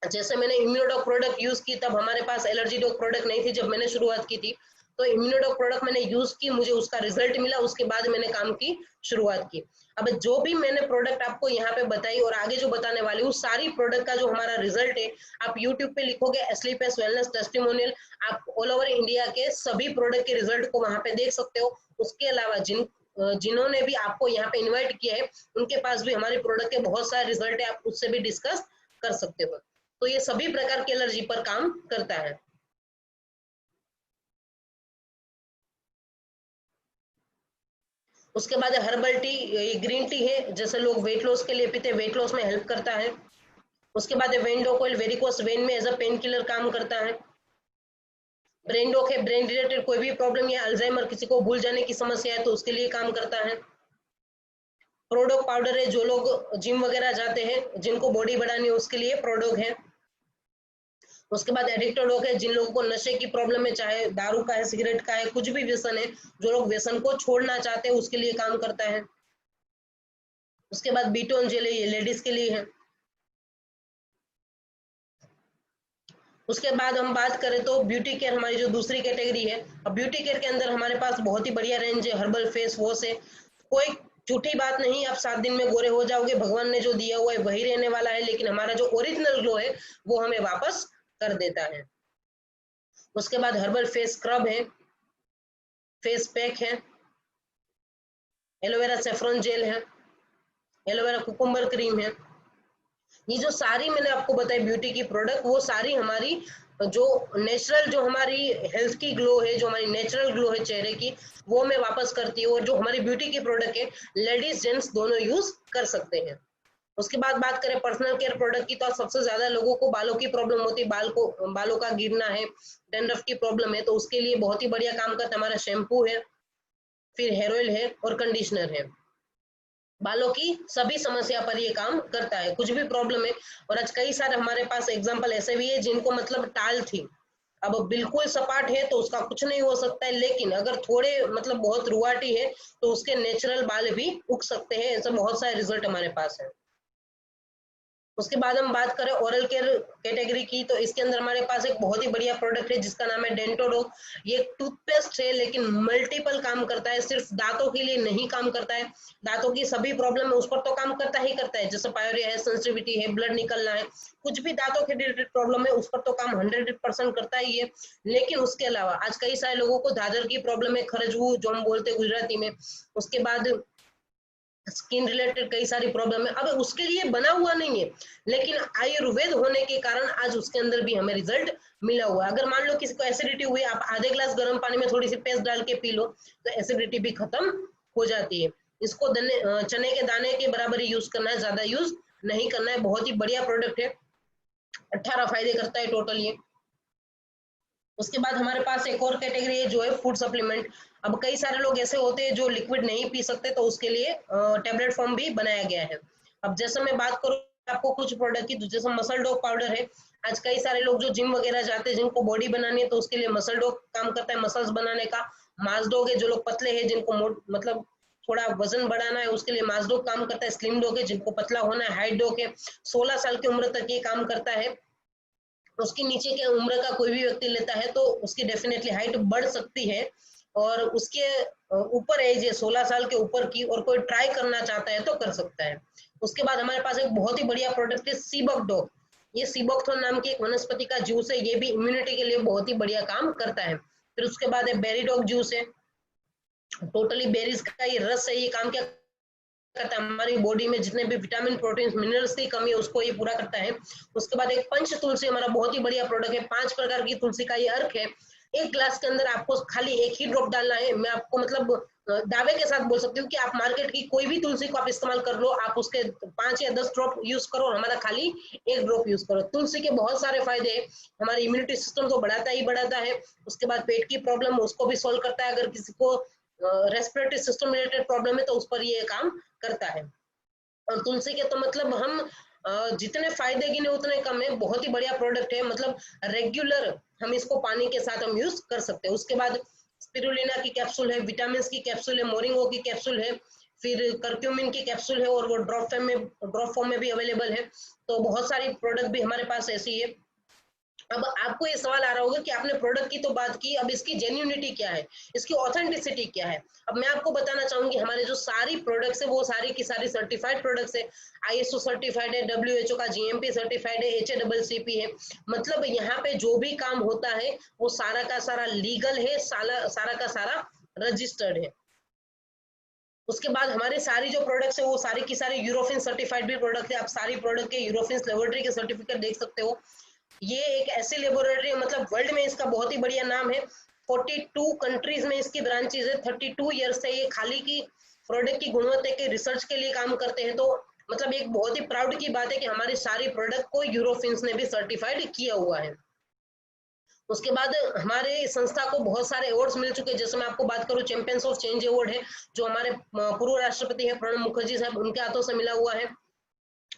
जैसे मैंने इम्यूनोडॉक प्रोडक्ट यूज की, तब हमारे पास एलर्जी डॉग प्रोडक्ट नहीं थी जब मैंने शुरुआत की थी, तो इम्यूनोडॉक प्रोडक्ट मैंने यूज की, मुझे उसका रिजल्ट मिला, उसके बाद मैंने काम की शुरुआत की। अब जो भी मैंने प्रोडक्ट आपको यहाँ पे बताई और आगे जो बताने वाली हूँ, सारी प्रोडक्ट का जो हमारा रिजल्ट है, आप यूट्यूब पे लिखोगे स्लीपेस्ट वेलनेस टेस्टिमोनियल, आप ऑल ओवर इंडिया के सभी प्रोडक्ट के रिजल्ट को वहां पे देख सकते हो। उसके अलावा जिन्होंने भी आपको यहाँ पे इन्वाइट किया है, उनके पास भी हमारे प्रोडक्ट के बहुत सारे रिजल्ट है, आप उससे भी डिस्कस कर सकते हो। तो ये सभी प्रकार की एलर्जी पर काम करता है। उसके बाद हर्बल टी, ये ग्रीन टी है, जैसे लोग वेट लॉस के लिए पीते हैं, वेट लॉस में हेल्प करता है। उसके बाद वेंडोक ऑयल, वेरिकोस वेन में एज अ पेन किलर काम करता है। ब्रेनडोक है, ब्रेन रिलेटेड कोई भी प्रॉब्लम या अल्जाइमर, किसी को भूल जाने की समस्या है तो उसके लिए काम करता है। प्रोडोक पाउडर है, जो लोग जिम वगैरह जाते हैं, जिनको बॉडी बढ़ानी है, उसके लिए प्रोडोक है। उसके बाद एडिक्टेड है, जिन लोगों को नशे की प्रॉब्लम है, चाहे दारू का है, सिगरेट का है, कुछ भी व्यसन है, जो लोग व्यसन को छोड़ना चाहते हैं, उसके लिए काम करता है। उसके बाद बीटोन जेल है, ये लेडीज के लिए है। उसके बाद हम बात करें तो ब्यूटी केयर हमारी जो दूसरी कैटेगरी है। अब ब्यूटी केयर के अंदर हमारे पास बहुत ही बढ़िया रेंज है, हर्बल फेस वॉश है। कोई झूठी बात नहीं, आप 7 दिन में गोरे हो जाओगे, भगवान ने जो दिया हुआ है वही रहने वाला है, लेकिन हमारा जो ओरिजिनल ग्लो है वो हमें वापस कर देता है। उसके बाद हर्बल फेस स्क्रब है, फेस पैक है, एलोवेरा सेफ्रॉन जेल है, एलोवेरा कुकुम्बर क्रीम है। ये जो सारी मैंने आपको बताई ब्यूटी की प्रोडक्ट, वो सारी हमारी जो नेचुरल, जो हमारी हेल्थ की ग्लो है, जो हमारी नेचुरल ग्लो है चेहरे की, वो मैं वापस करती हूँ। और जो हमारी ब्यूटी की प्रोडक्ट है, लेडीज जेंट्स दोनों यूज कर सकते हैं। उसके बाद बात करें पर्सनल केयर प्रोडक्ट की, तो सबसे ज्यादा लोगों को बालों की प्रॉब्लम होती है, बालों का गिरना है, डैंड्रफ की प्रॉब्लम है, तो उसके लिए बहुत ही बढ़िया काम करता है हमारा शैम्पू है, फिर हेयर ऑयल है और कंडीशनर है। बालों की सभी समस्या पर ये काम करता है, कुछ भी प्रॉब्लम है। और आज कई सारे हमारे पास एग्जांपल ऐसे भी है जिनको मतलब टाल थी, अब बिल्कुल सपाट है तो उसका कुछ नहीं हो सकता है, लेकिन अगर थोड़े मतलब बहुत रुआटी है तो उसके नेचुरल बाल भी उग सकते हैं। ऐसे बहुत सारे रिजल्ट हमारे पास है। उसके बाद हम बात करें ओरल केयर कैटेगरी की, तो इसके अंदर हमारे पास एक बहुत ही बढ़िया प्रोडक्ट है जिसका नाम है डेंटोडो। ये एक टूथपेस्ट है, लेकिन मल्टीपल काम करता है, सिर्फ दांतों के लिए नहीं काम करता है। दांतों की सभी प्रॉब्लम है उस पर तो काम करता ही करता है, जैसे पायोरिया है, सेंसिटिविटी है, ब्लड निकलना है, कुछ भी दांतों के रिलेटेड प्रॉब्लम है उस पर तो काम 100% करता ही है। लेकिन उसके अलावा आज कई सारे लोगों को दादर की प्रॉब्लम है, खरजू जो हम बोलते हैं गुजराती में। उसके बाद स्किन रिलेटेड कई सारी प्रॉब्लम है, अब उसके लिए बना हुआ नहीं है, लेकिन आयुर्वेद होने के कारण आज उसके अंदर भी हमें रिजल्ट मिला हुआ है। अगर मान लो किसी को एसिडिटी हुई, आप आधे ग्लास गर्म पानी में थोड़ी सी पेस्ट डाल के पी लो, तो एसिडिटी भी खत्म हो जाती है। इसको चने के दाने के बराबर ही यूज करना है, ज्यादा यूज नहीं करना है। बहुत ही बढ़िया प्रोडक्ट है, 18 फायदे करता है टोटल ये। उसके बाद हमारे पास एक और कैटेगरी है जो है फूड सप्लीमेंट। अब कई सारे लोग ऐसे होते हैं जो लिक्विड नहीं पी सकते, तो उसके लिए टेबलेट फॉर्म भी बनाया गया है। अब जैसे मैं बात करूँ आपको कुछ प्रोडक्ट की, तो जैसे मसल डॉग पाउडर है। आज कई सारे लोग जो जिम वगैरह जाते हैं, जिनको बॉडी बनानी है, तो उसके लिए मसल डॉग काम करता है मसल्स बनाने का। मास डॉग है, जो लोग पतले हैं, जिनको मतलब थोड़ा वजन बढ़ाना है, उसके लिए मास डॉग काम करता है। स्लिम डॉग है, जिनको पतला होना है। हाइट डॉग है, 16 साल की उम्र तक ये काम करता है। उसके नीचे के उम्र का कोई भी व्यक्ति लेता है तो उसकी डेफिनेटली हाइट बढ़ सकती है, और उसके ऊपर एज है 16 साल के ऊपर की, और कोई ट्राई करना चाहता है तो कर सकता है। उसके बाद हमारे पास एक बहुत ही बढ़िया प्रोडक्ट है सीबक डॉग। ये सीबकथोन नाम की एक वनस्पति का जूस है, ये भी इम्यूनिटी के लिए बहुत ही बढ़िया काम करता है। फिर उसके बाद है बेरी डॉग जूस है, टोटली बेरीज का ये रस है। ये काम क्या करता है, हमारी बॉडी में जितने भी विटामिन प्रोटीन मिनरल्स की कमी है उसको ये पूरा करता है। उसके बाद एक पंच तुलसी हमारा बहुत ही बढ़िया प्रोडक्ट है, 5 प्रकार की तुलसी का ये अर्क है। एक ग्लास के अंदर आपको खाली एक ही ड्रॉप डालना है। मैं आपको मतलब दावे के साथ बोल सकती हूँ कि आप मार्केट की कोई भी तुलसी को आप इस्तेमाल कर लो, आप उसके 5 या 10 ड्रॉप यूज करो, हमारा खाली एक ड्रॉप यूज करो। तुलसी के बहुत सारे फायदे हैं, हमारे इम्यूनिटी सिस्टम को बढ़ाता ही बढ़ाता है। उसके बाद पेट की प्रॉब्लम उसको भी सोल्व करता है, अगर किसी को रेस्पिरेटरी सिस्टम रिलेटेड प्रॉब्लम है तो उस पर ये काम करता है। और तुलसी के तो मतलब हम जितने फायदे गिने उतने कम है, बहुत ही बढ़िया प्रोडक्ट है। मतलब रेगुलर हम इसको पानी के साथ हम यूज कर सकते हैं। उसके बाद स्पिरुलिना की कैप्सूल है, विटामिन की कैप्सूल है, मोरिंगो की कैप्सूल है, फिर कर्क्यूमिन की कैप्सूल है, और वो ड्रॉप फॉर्म में भी अवेलेबल है। तो बहुत सारी प्रोडक्ट भी हमारे पास ऐसी है। अब आपको ये सवाल आ रहा होगा कि आपने प्रोडक्ट की तो बात की, अब इसकी जेन्युइनिटी क्या है, इसकी ऑथेंटिसिटी क्या है। अब मैं आपको बताना चाहूंगी हमारे जो सारी प्रोडक्ट्स है वो सारी की सारी सर्टिफाइड प्रोडक्ट्स है, आईएसओ सर्टिफाइड है, डब्ल्यूएचओ का जीएमपी सर्टिफाइड है, एचएसीपी है। मतलब यहाँ पे जो भी काम होता है वो सारा का सारा लीगल है, सारा का सारा रजिस्टर्ड है। उसके बाद हमारे सारी जो प्रोडक्ट्स है वो सारी की सारी यूरोपियन सर्टिफाइड भी प्रोडक्ट है। आप सारी प्रोडक्ट के यूरोपियन लेबोरेटरी के सर्टिफिकेट देख सकते हो। ये एक ऐसी लेबोरेटरी है, मतलब वर्ल्ड में इसका बहुत ही बढ़िया नाम है। 42 कंट्रीज में इसकी ब्रांचेज है। 32 ईयर्स से ये खाली की प्रोडक्ट की गुणवत्ता के रिसर्च के लिए काम करते हैं। तो मतलब एक बहुत ही प्राउड की बात है कि हमारी सारी प्रोडक्ट को यूरोपियंस ने भी सर्टिफाइड किया हुआ है। उसके बाद हमारे संस्था को बहुत सारे अवार्ड्स मिल चुके हैं। जैसे मैं आपको बात करूं, चैंपियंस ऑफ चेंज अवार्ड है जो हमारे पूर्व राष्ट्रपति है प्रणब मुखर्जी साहब, उनके हाथों से मिला हुआ है।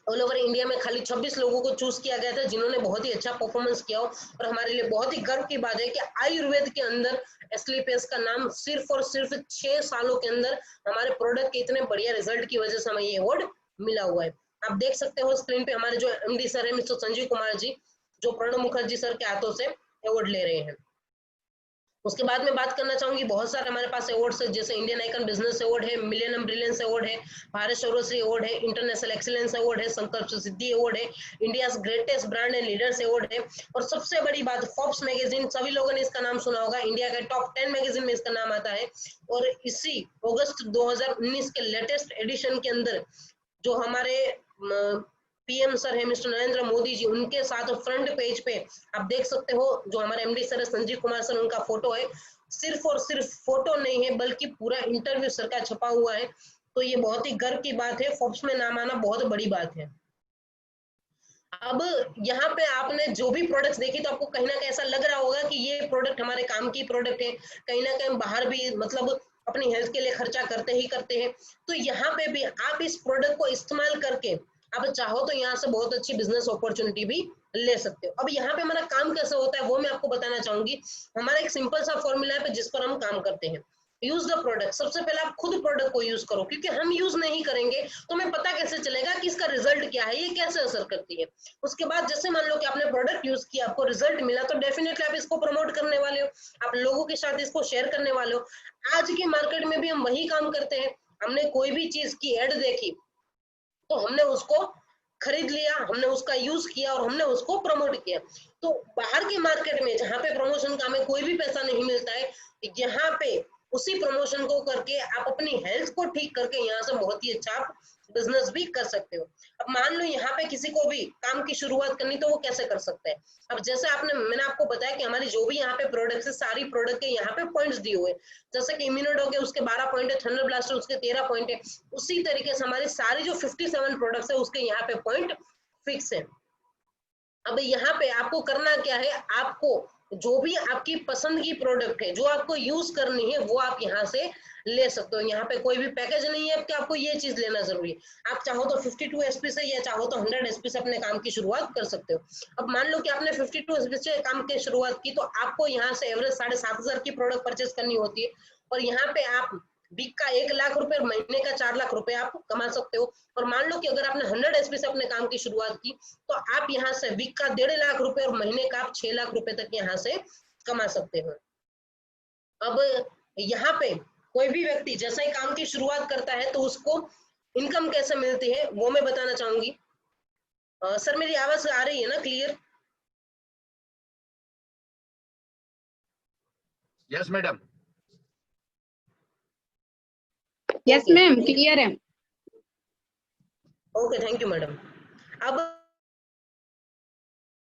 ऑल ओवर इंडिया में खाली 26 लोगों को चूज किया गया था जिन्होंने बहुत ही अच्छा परफॉर्मेंस किया हो। और हमारे लिए बहुत ही गर्व की बात है कि आयुर्वेद के अंदर एस्क्लेपियस का नाम सिर्फ और सिर्फ 6 सालों के अंदर हमारे प्रोडक्ट के इतने बढ़िया रिजल्ट की वजह से हमें ये अवार्ड मिला हुआ है। आप देख सकते हो स्क्रीन पे हमारे जो एमडी सर है मिस्टर संजीव कुमार जी, जो प्रणब मुखर्जी सर के हाथों से अवार्ड ले रहे हैं। उसके बाद में बात करना चाहूंगी, बहुत सारे हमारे पास अवार्ड्स है, जैसे इंडियन आइकन बिजनेस अवार्ड है, मिलेनियम ब्रिलियंस अवार्ड है, भारत सर्वश्री अवार्ड है, इंटरनेशनल एक्सीलेंस अवार्ड है, संकल्प सिद्धि अवार्ड है, India greatest brand and leaders award है। और सबसे बड़ी बात, फोर्ब्स मैगजीन, सभी लोगों ने इसका नाम सुना होगा, इंडिया के टॉप 10 मैगजीन में इसका नाम आता है। और इसी अगस्त 2019 के लेटेस्ट एडिशन के अंदर जो हमारे पीएम सर है मिस्टर नरेंद्र मोदी जी, उनके साथ फ्रंट पेज पे आप देख सकते हो जो हमारे एमडी सर है संजीव कुमार सर, उनका फोटो है। सिर्फ और सिर्फ फोटो नहीं है बल्कि पूरा इंटरव्यू सर का छपा हुआ है। तो ये बहुत ही गर्व की बात है, फोर्ब्स में नाम आना बहुत बड़ी बात है। अब यहाँ पे आपने जो भी प्रोडक्ट्स देखी तो आपको कहीं ना कहीं ऐसा लग रहा होगा कि ये प्रोडक्ट हमारे काम की प्रोडक्ट है, कहीं ना कहीं बाहर भी मतलब अपनी हेल्थ के लिए खर्चा करते ही करते हैं। तो यहाँ पे भी आप इस प्रोडक्ट को इस्तेमाल करके आप चाहो तो यहाँ से बहुत अच्छी बिजनेस अपॉर्चुनिटी भी ले सकते हो। अब यहाँ पे हमारा काम कैसे होता है वो मैं आपको बताना चाहूंगी। हमारा एक सिंपल सा फॉर्मूला है जिस पर हम काम करते हैं। यूज द प्रोडक्ट, सबसे पहले आप खुद प्रोडक्ट को यूज करो, क्योंकि हम यूज नहीं करेंगे तो हमें पता कैसे चलेगा कि इसका रिजल्ट क्या है, ये कैसे असर करती है। उसके बाद जैसे मान लो कि आपने प्रोडक्ट यूज किया, आपको रिजल्ट मिला, तो डेफिनेटली आप इसको प्रमोट करने वाले हो, आप लोगों के साथ इसको शेयर करने वाले हो। आज की मार्केट में भी हम वही काम करते हैं। हमने कोई भी चीज की एड देखी तो हमने उसको खरीद लिया, हमने उसका यूज किया और हमने उसको प्रमोट किया। तो बाहर की मार्केट में जहाँ पे प्रमोशन का हमें कोई भी पैसा नहीं मिलता है, यहाँ पे उसी प्रमोशन को करके आप अपनी हेल्थ को ठीक करके यहाँ से बहुत ही अच्छा बिजनेस भी कर सकते हो। अब मान लो यहाँ पे किसी को भी काम की शुरुआत करनी तो वो कैसे कर सकते हैं। अब जैसे मैंने आपको बताया कि हमारी जो भी यहाँ पे प्रोडक्ट्स है, सारी प्रोडक्ट के यहाँ पे पॉइंट्स दिए हुए, जैसे कि इम्यूनोडॉग है उसके 12 पॉइंट है, थंडर ब्लास्टर उसके 13 पॉइंट है। उसी तरीके से हमारी सारी जो 57 प्रोडक्ट्स है उसके यहाँ पे पॉइंट फिक्स है। अब यहाँ पे आपको करना क्या है, आपको जो भी आपकी पसंद की प्रोडक्ट है जो आपको यूज करनी है वो आप यहाँ से ले सकते हो। यहाँ पे कोई भी पैकेज नहीं है कि आपको ये चीज लेना जरूरी है। आप चाहो तो 52 एसपी से या चाहो तो 100 एसपी से अपने काम की शुरुआत कर सकते हो। अब मान लो कि आपने 52 एसपी से काम की शुरुआत की तो आपको यहाँ से एवरेज 7,500 की प्रोडक्ट परचेज करनी होती है। और यहाँ पे आप वीक का 1 लाख रुपए, महीने का 4 लाख रुपए आप कमा सकते हो। और मान लो कि अगर आपने 100 एसपी से अपने काम की शुरुआत की तो आप यहाँ से वीक का 1.5 लाख रुपए और महीने का आप 6 लाख रुपए तक यहाँ से कमा सकते हो। अब यहाँ पे कोई भी व्यक्ति जैसा ही काम की शुरुआत करता है तो उसको इनकम कैसे मिलती है वो मैं बताना चाहूंगी। सर मेरी आवाज आ रही है ना clear? Yes madam. Yes ma'am, clear है। Okay, thank you madam. अब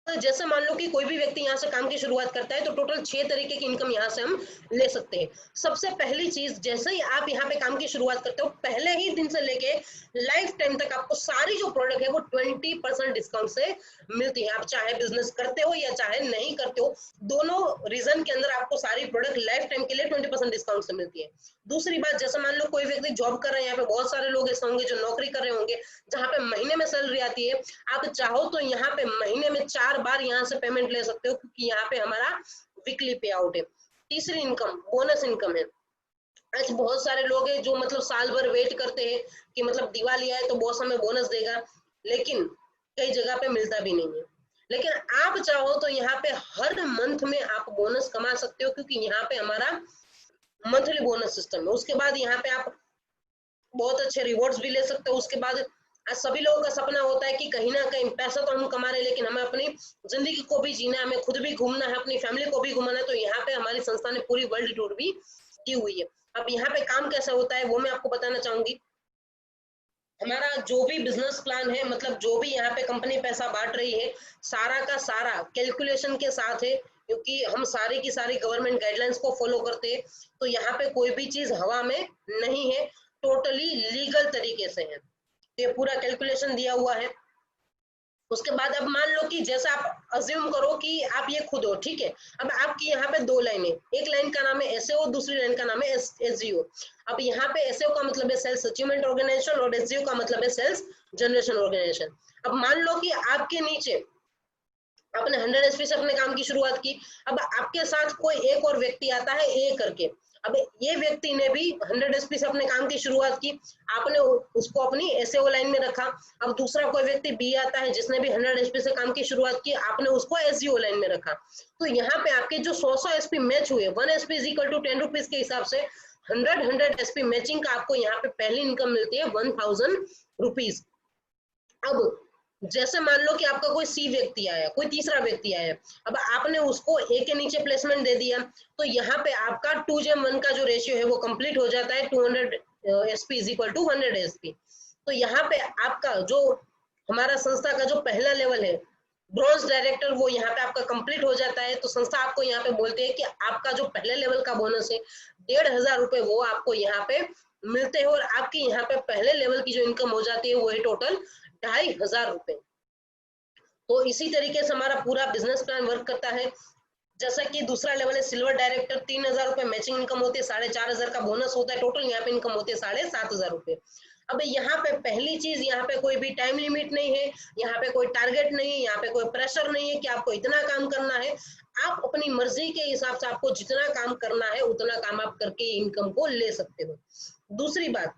जैसे मान लो कि कोई भी व्यक्ति यहाँ से काम की शुरुआत करता है तो टोटल 6 तरीके की इनकम यहाँ से हम ले सकते हैं। सबसे पहली चीज, जैसे ही आप यहाँ पे काम की शुरुआत करते हो पहले ही दिन से लेके लाइफ टाइम तक आपको सारी जो प्रोडक्ट है वो 20% डिस्काउंट से मिलती है। आप चाहे बिजनेस करते हो या चाहे नहीं करते हो, दोनों रीजन के अंदर आपको सारी प्रोडक्ट लाइफ टाइम के लिए 20% डिस्काउंट से मिलती है। दूसरी बात, जैसे मान लो कोई व्यक्ति जॉब कर रहे हैं, यहाँ पे बहुत सारे लोग ऐसे होंगे जो नौकरी कर रहे होंगे जहाँ पे महीने में सैलरी आती है। आप चाहो तो यहाँ पे महीने में 4 बार यहाँ से पेमेंट ले सकते हो, क्योंकि यहाँ पे हमारा वीकली पे आउट है। तीसरी इनकम बोनस इनकम है। आज बहुत सारे लोग हैं जो मतलब साल भर वेट करते हैं कि मतलब दिवाली आए तो बॉस हमें बोनस देगा, लेकिन कई जगह पे मिलता भी नहीं है। लेकिन आप चाहो तो यहाँ पे हर मंथ में आप बोनस कमा सकते हो, क्योंकि यहाँ पे हमारा मंथली बोनस सिस्टम है। उसके बाद यहाँ पे आप बहुत अच्छे रिवॉर्ड्स भी ले सकते हो। उसके बाद आज सभी लोगों का सपना होता है कि कहीं ना कहीं पैसा तो हम कमा रहे हैं, लेकिन हमें अपनी जिंदगी को भी जीना है, हमें खुद भी घूमना है, अपनी फैमिली को भी घुमाना है। तो यहाँ पे हमारी संस्था ने पूरी वर्ल्ड टूर भी की हुई है। अब यहाँ पे काम कैसे होता है वो मैं आपको बताना चाहूंगी। हमारा जो भी बिजनेस प्लान है, मतलब जो भी यहाँ पे कंपनी पैसा बांट रही है, सारा का सारा कैलकुलेशन के साथ है, क्योंकि हम सारी की सारी गवर्नमेंट गाइडलाइंस को फॉलो करते हैं। तो यहाँ पे कोई भी चीज हवा में नहीं है, टोटली लीगल तरीके से है। तो ये पूरा कैलकुलेशन दिया हुआ है। उसके बाद अब मान लो कि जैसा आप अज्यूम करो कि आप ये खुद हो, ठीक है। अब आपकी यहाँ पे दो लाइनें, एक लाइन का नाम है एसएओ, दूसरी लाइन का नाम है एसजीओ। अब यहाँ पे एसएओ का मतलब है सेल्स अचीवमेंट ऑर्गेनाइजेशन और एसजीओ का मतलब है सेल्स जनरेशन ऑर्गेनाइजेशन। अब मान लो कि आपके नीचे आपने 100 एसपी से अपने काम की शुरुआत की। अब आपके साथ कोई एक और व्यक्ति आता है ए करके। अब ये व्यक्ति ने भी 100 एसपी से अपने काम की शुरुआत की, आपने उसको अपनी एसएओ लाइन में रखा। अब दूसरा कोई व्यक्ति बी आता है जिसने भी 100 एसपी से काम की शुरुआत की, आपने उसको एसजीओ लाइन में रखा। तो यहाँ पे आपके जो 100 एसपी मैच हुए, 1 SP is equal to 10 rupees के हिसाब से 100 एसपी मैचिंग का आपको यहाँ पे पहली इनकम मिलती है 1000 रुपीज। अब जैसे मान लो कि आपका कोई सी व्यक्ति आया, कोई तीसरा व्यक्ति आया, अब आपने उसको ए के नीचे प्लेसमेंट दे दिया, तो यहाँ पे आपका 2:1 का जो रेशियो है वो कंप्लीट हो जाता है। 200 SP is equal to 100 SP. तो यहाँ पे आपका जो हमारा संस्था का जो पहला लेवल है ब्रॉन्ज डायरेक्टर, वो यहाँ पे आपका कंप्लीट हो जाता है। तो संस्था आपको यहाँ पे बोलते हैं कि आपका जो पहले लेवल का बोनस है 1500 रुपए, वो आपको यहाँ पे मिलते हैं, और आपकी यहाँ पे पहले लेवल की जो इनकम हो जाती है वो है टोटल 2500 रुपए। तो इसी तरीके से हमारा पूरा बिजनेस प्लान वर्क करता है। जैसा कि दूसरा लेवल है सिल्वर डायरेक्टर, 3000 रुपए मैचिंग इनकम होती है, 4500 का बोनस होता है, टोटल यहाँ पे इनकम होती है 7500 रुपए। अब यहाँ पे पहली चीज, यहाँ पे कोई भी टाइम लिमिट नहीं है, यहाँ पे कोई टारगेट नहीं है, यहाँ पे कोई प्रेशर नहीं है कि आपको इतना काम करना है। आप अपनी मर्जी के हिसाब से आपको जितना काम करना है उतना काम आप करके इनकम को ले सकते हो। दूसरी बात,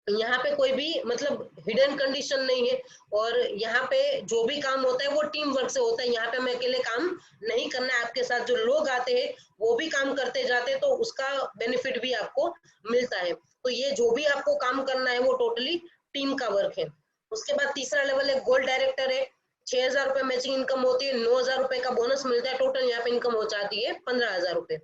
यहाँ पे कोई भी मतलब हिडन कंडीशन नहीं है, और यहाँ पे जो भी काम होता है वो टीम वर्क से होता है। यहाँ पे हमें अकेले काम नहीं करना है, आपके साथ जो लोग आते हैं वो भी काम करते जाते हैं, तो उसका बेनिफिट भी आपको मिलता है। तो ये जो भी आपको काम करना है वो टोटली टीम का वर्क है। उसके बाद तीसरा लेवल है गोल्ड डायरेक्टर है, 6000 रुपए मैचिंग इनकम होती है, 9000 रुपए का बोनस मिलता है, टोटल यहाँ पे इनकम हो जाती है 15000 रुपए।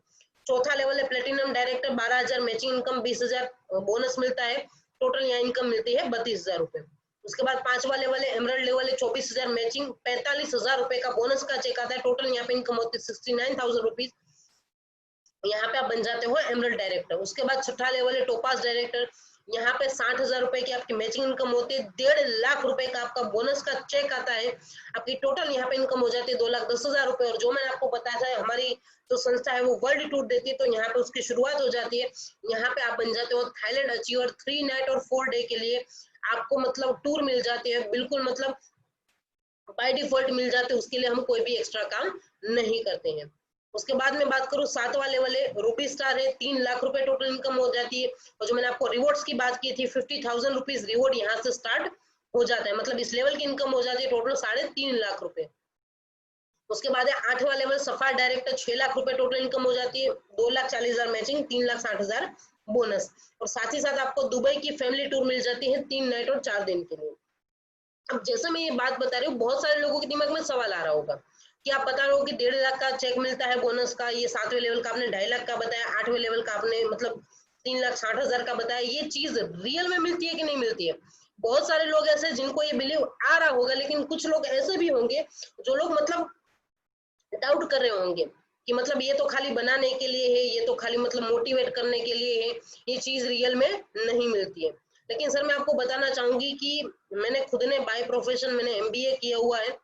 चौथा लेवल है platinum director, 12000 matching income, 20000 bonus मिलता है, टोटल यहाँ इनकम मिलती है 32000 रुपए। उसके बाद पांचवा लेवल है एमरल्ड लेवल है, 24000 मैचिंग, 45000 रुपए का बोनस का चेक आता है, टोटल यहाँ पे इनकम होती है 69000 रुपीज। यहाँ पे आप बन जाते हो एमरल्ड डायरेक्टर। उसके बाद छठा लेवल है टोपास डायरेक्टर, यहाँ पे 60000 रुपए की आपकी मैचिंग इनकम होती है, 1.5 लाख रुपए का आपका बोनस का चेक आता है, आपकी टोटल यहाँ पे इनकम हो जाती है 2,10,000 रुपए। और जो मैंने आपको बताया था हमारी जो संस्था है वो वर्ल्ड टूर देती है, तो यहाँ पे उसकी शुरुआत हो जाती है। यहाँ पे आप बन जाते हो थाईलैंड अचीवर, 3 नाइट और 4 डे के लिए आपको मतलब टूर मिल जाती है, बिल्कुल मतलब बाय डिफॉल्ट मिल जाते हैं, उसके लिए हम कोई भी एक्स्ट्रा काम नहीं करते हैं। उसके बाद में बात करूं सातवां लेवल है रूबी स्टार है, 3 लाख रुपए टोटल इनकम हो जाती है। और जो मैंने आपको रिवॉर्ड्स की बात की थी 50,000 रुपीज रिवॉर्ड यहाँ से स्टार्ट हो जाता है, मतलब इस लेवल की इनकम हो जाती है टोटल 3.5 लाख रुपए। उसके बाद है आठवां लेवल सफार डायरेक्टर, 6 लाख रुपए टोटल इनकम हो जाती है, 2,40,000 मैचिंग, 3,60,000 बोनस, और साथ ही साथ आपको दुबई की फैमिली टूर मिल जाती है 3 नाइट और 4 दिन के लिए। अब जैसे मैं ये बात बता रही हूँ, बहुत सारे लोगों के दिमाग में सवाल आ रहा होगा कि आप बता रहे हो कि 1.5 लाख का चेक मिलता है बोनस का, ये 7वें लेवल का आपने 2.5 लाख का बताया, 8वें लेवल का आपने मतलब 3,60,000 का बताया, ये चीज रियल में मिलती है कि नहीं मिलती है? बहुत सारे लोग ऐसे जिनको ये बिलीव आ रहा होगा, लेकिन कुछ लोग ऐसे भी होंगे जो लोग मतलब डाउट कर रहे होंगे कि मतलब ये तो खाली बनाने के लिए है, ये तो खाली मतलब मोटिवेट करने के लिए है, ये चीज रियल में नहीं मिलती है। लेकिन सर मैं आपको बताना चाहूंगी कि मैंने खुद ने बाय प्रोफेशन मैंने एमबीए किया हुआ है,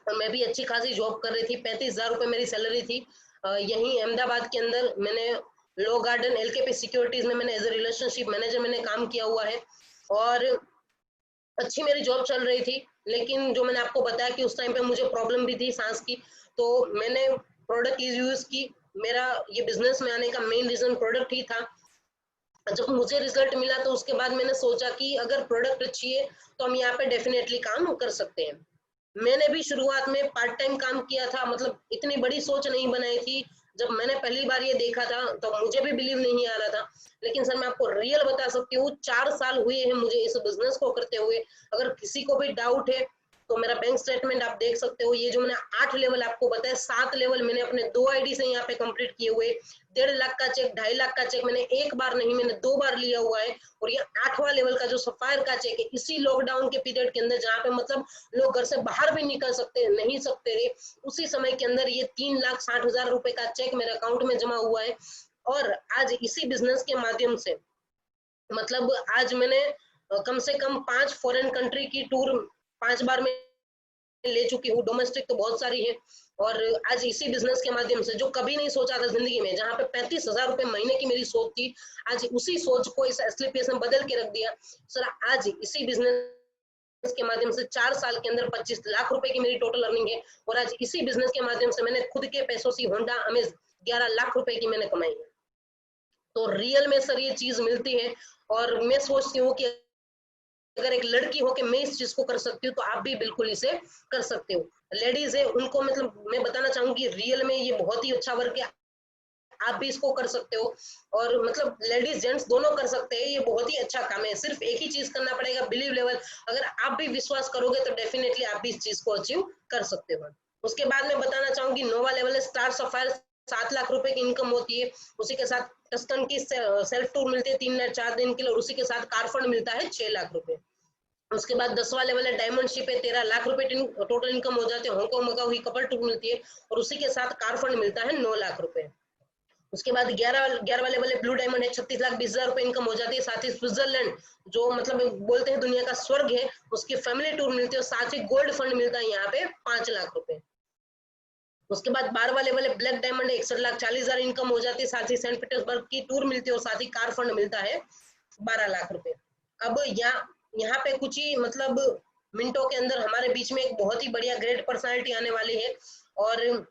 और मैं भी अच्छी खासी जॉब कर रही थी, 35,000 रुपए मेरी सैलरी थी। यहीं अहमदाबाद के अंदर मैंने लो गार्डन एलकेपी सिक्योरिटीज में मैंने एज ए रिलेशनशिप मैनेजर मैंने काम किया हुआ है, और अच्छी मेरी जॉब चल रही थी। लेकिन जो मैंने आपको बताया कि उस टाइम पे मुझे प्रॉब्लम भी थी सांस की, तो मैंने प्रोडक्ट यूज की। मेरा ये बिजनेस में आने का मेन रीजन प्रोडक्ट ही था। जब मुझे रिजल्ट मिला तो उसके बाद मैंने सोचा कि अगर प्रोडक्ट अच्छी है तो हम यहाँ पे डेफिनेटली काम कर सकते हैं। मैंने भी शुरुआत में पार्ट टाइम काम किया था, मतलब इतनी बड़ी सोच नहीं बनाई थी। जब मैंने पहली बार ये देखा था तो मुझे भी बिलीव नहीं आ रहा था, लेकिन सर मैं आपको रियल बता सकती हूँ, 4 साल हुए हैं मुझे इस बिजनेस को करते हुए। अगर किसी को भी डाउट है तो मेरा बैंक स्टेटमेंट आप देख सकते हो। ये जो मैंने 8 लेवल आपको बताया, 7 लेवल मैंने अपने 2 आईडी से यहाँ पे कंप्लीट किए हुए। 1.5 लाख का चेक, 2.5 लाख का चेक मैंने एक बार नहीं, मैंने 2 बार लिया हुआ है। और ये 8वां लेवल का जो सफायर का चेक है, इसी लॉकडाउन के पीरियड के अंदर जहाँ पे मतलब लोग घर से बाहर भी निकल सकते नहीं सकते रहे, उसी समय के अंदर ये 3,60,000 रुपए का चेक मेरे अकाउंट में जमा हुआ है। और आज इसी बिजनेस के माध्यम से मतलब आज मैंने कम से कम 5 फॉरेन कंट्री की टूर 5 बार में ले चुकी हूँ। डोमेस्टिक तो बहुत सारी है। और आज इसी बिजनेस के माध्यम से, जो कभी नहीं सोचा था जिंदगी में, जहाँ पे 35,000 रुपए महीने की मेरी सोच थी, आज उसी सोच को इस एसलीपीएस में बदल के रख दिया। सर आज इसी बिजनेस के माध्यम से 4 साल के अंदर 25 लाख रुपए की मेरी टोटल अर्निंग है। और आज इसी बिजनेस के माध्यम से मैंने खुद के पैसों से होंडा अमेज 11 लाख रुपए की मैंने कमाई है। तो रियल में सर ये चीज मिलती है। और मैं सोचती हूँ कि अगर एक लड़की हो के मैं इस चीज को कर सकती हूँ तो आप भी बिल्कुल इसे कर सकते हो। लेडीज है उनको मतलब मैं बताना चाहूंगी, रियल में ये बहुत ही अच्छा वर्क है, आप भी इसको कर सकते हो। और मतलब लेडीज जेंट्स दोनों कर सकते हैं, ये बहुत ही अच्छा काम है। सिर्फ एक ही चीज करना पड़ेगा, बिलीव लेवल। अगर आप भी विश्वास करोगे तो डेफिनेटली आप भी इस चीज को अचीव कर सकते हो। उसके बाद मैं बताना चाहूंगी, नोवा लेवल है स्टार सफायर, 7 लाख रुपए की इनकम होती है। उसी के साथ टस्कन की सेल्फ टूर मिलती है 3 4 दिन के लिए, और उसी के साथ कार फंड मिलता है 6 लाख रुपए। उसके बाद 10वां लेवल है डायमंड शिप है, 13 लाख रुपए टोटल इनकम हो जाते हैं। हांगकांग मकाऊ ही कपल टूर मिलती है, और उसी के साथ कार फंड मिलता है 9 लाख रुपए। उसके बाद 11वां लेवल है ब्लू डायमंड है, 36,20,000 रुपए इनकम हो जाती है। साथ ही स्विट्जरलैंड, जो मतलब बोलते हैं दुनिया का स्वर्ग है, उसकी फैमिली टूर मिलती है। साथ ही गोल्ड फंड मिलता है यहाँ पे 5 लाख रुपए। उसके बाद 12वां लेवल है ब्लैक डायमंड है, 61,40,000 इनकम हो जाती है। साथ ही सेंट पीटर्सबर्ग की टूर मिलती है, और साथ ही कार फंड मिलता है 12 लाख रुपए। अब यहाँ पे कुछ ही मतलब मिनटों के अंदर हमारे बीच में एक बहुत ही बढ़िया ग्रेट पर्सनालिटी आने वाली है। और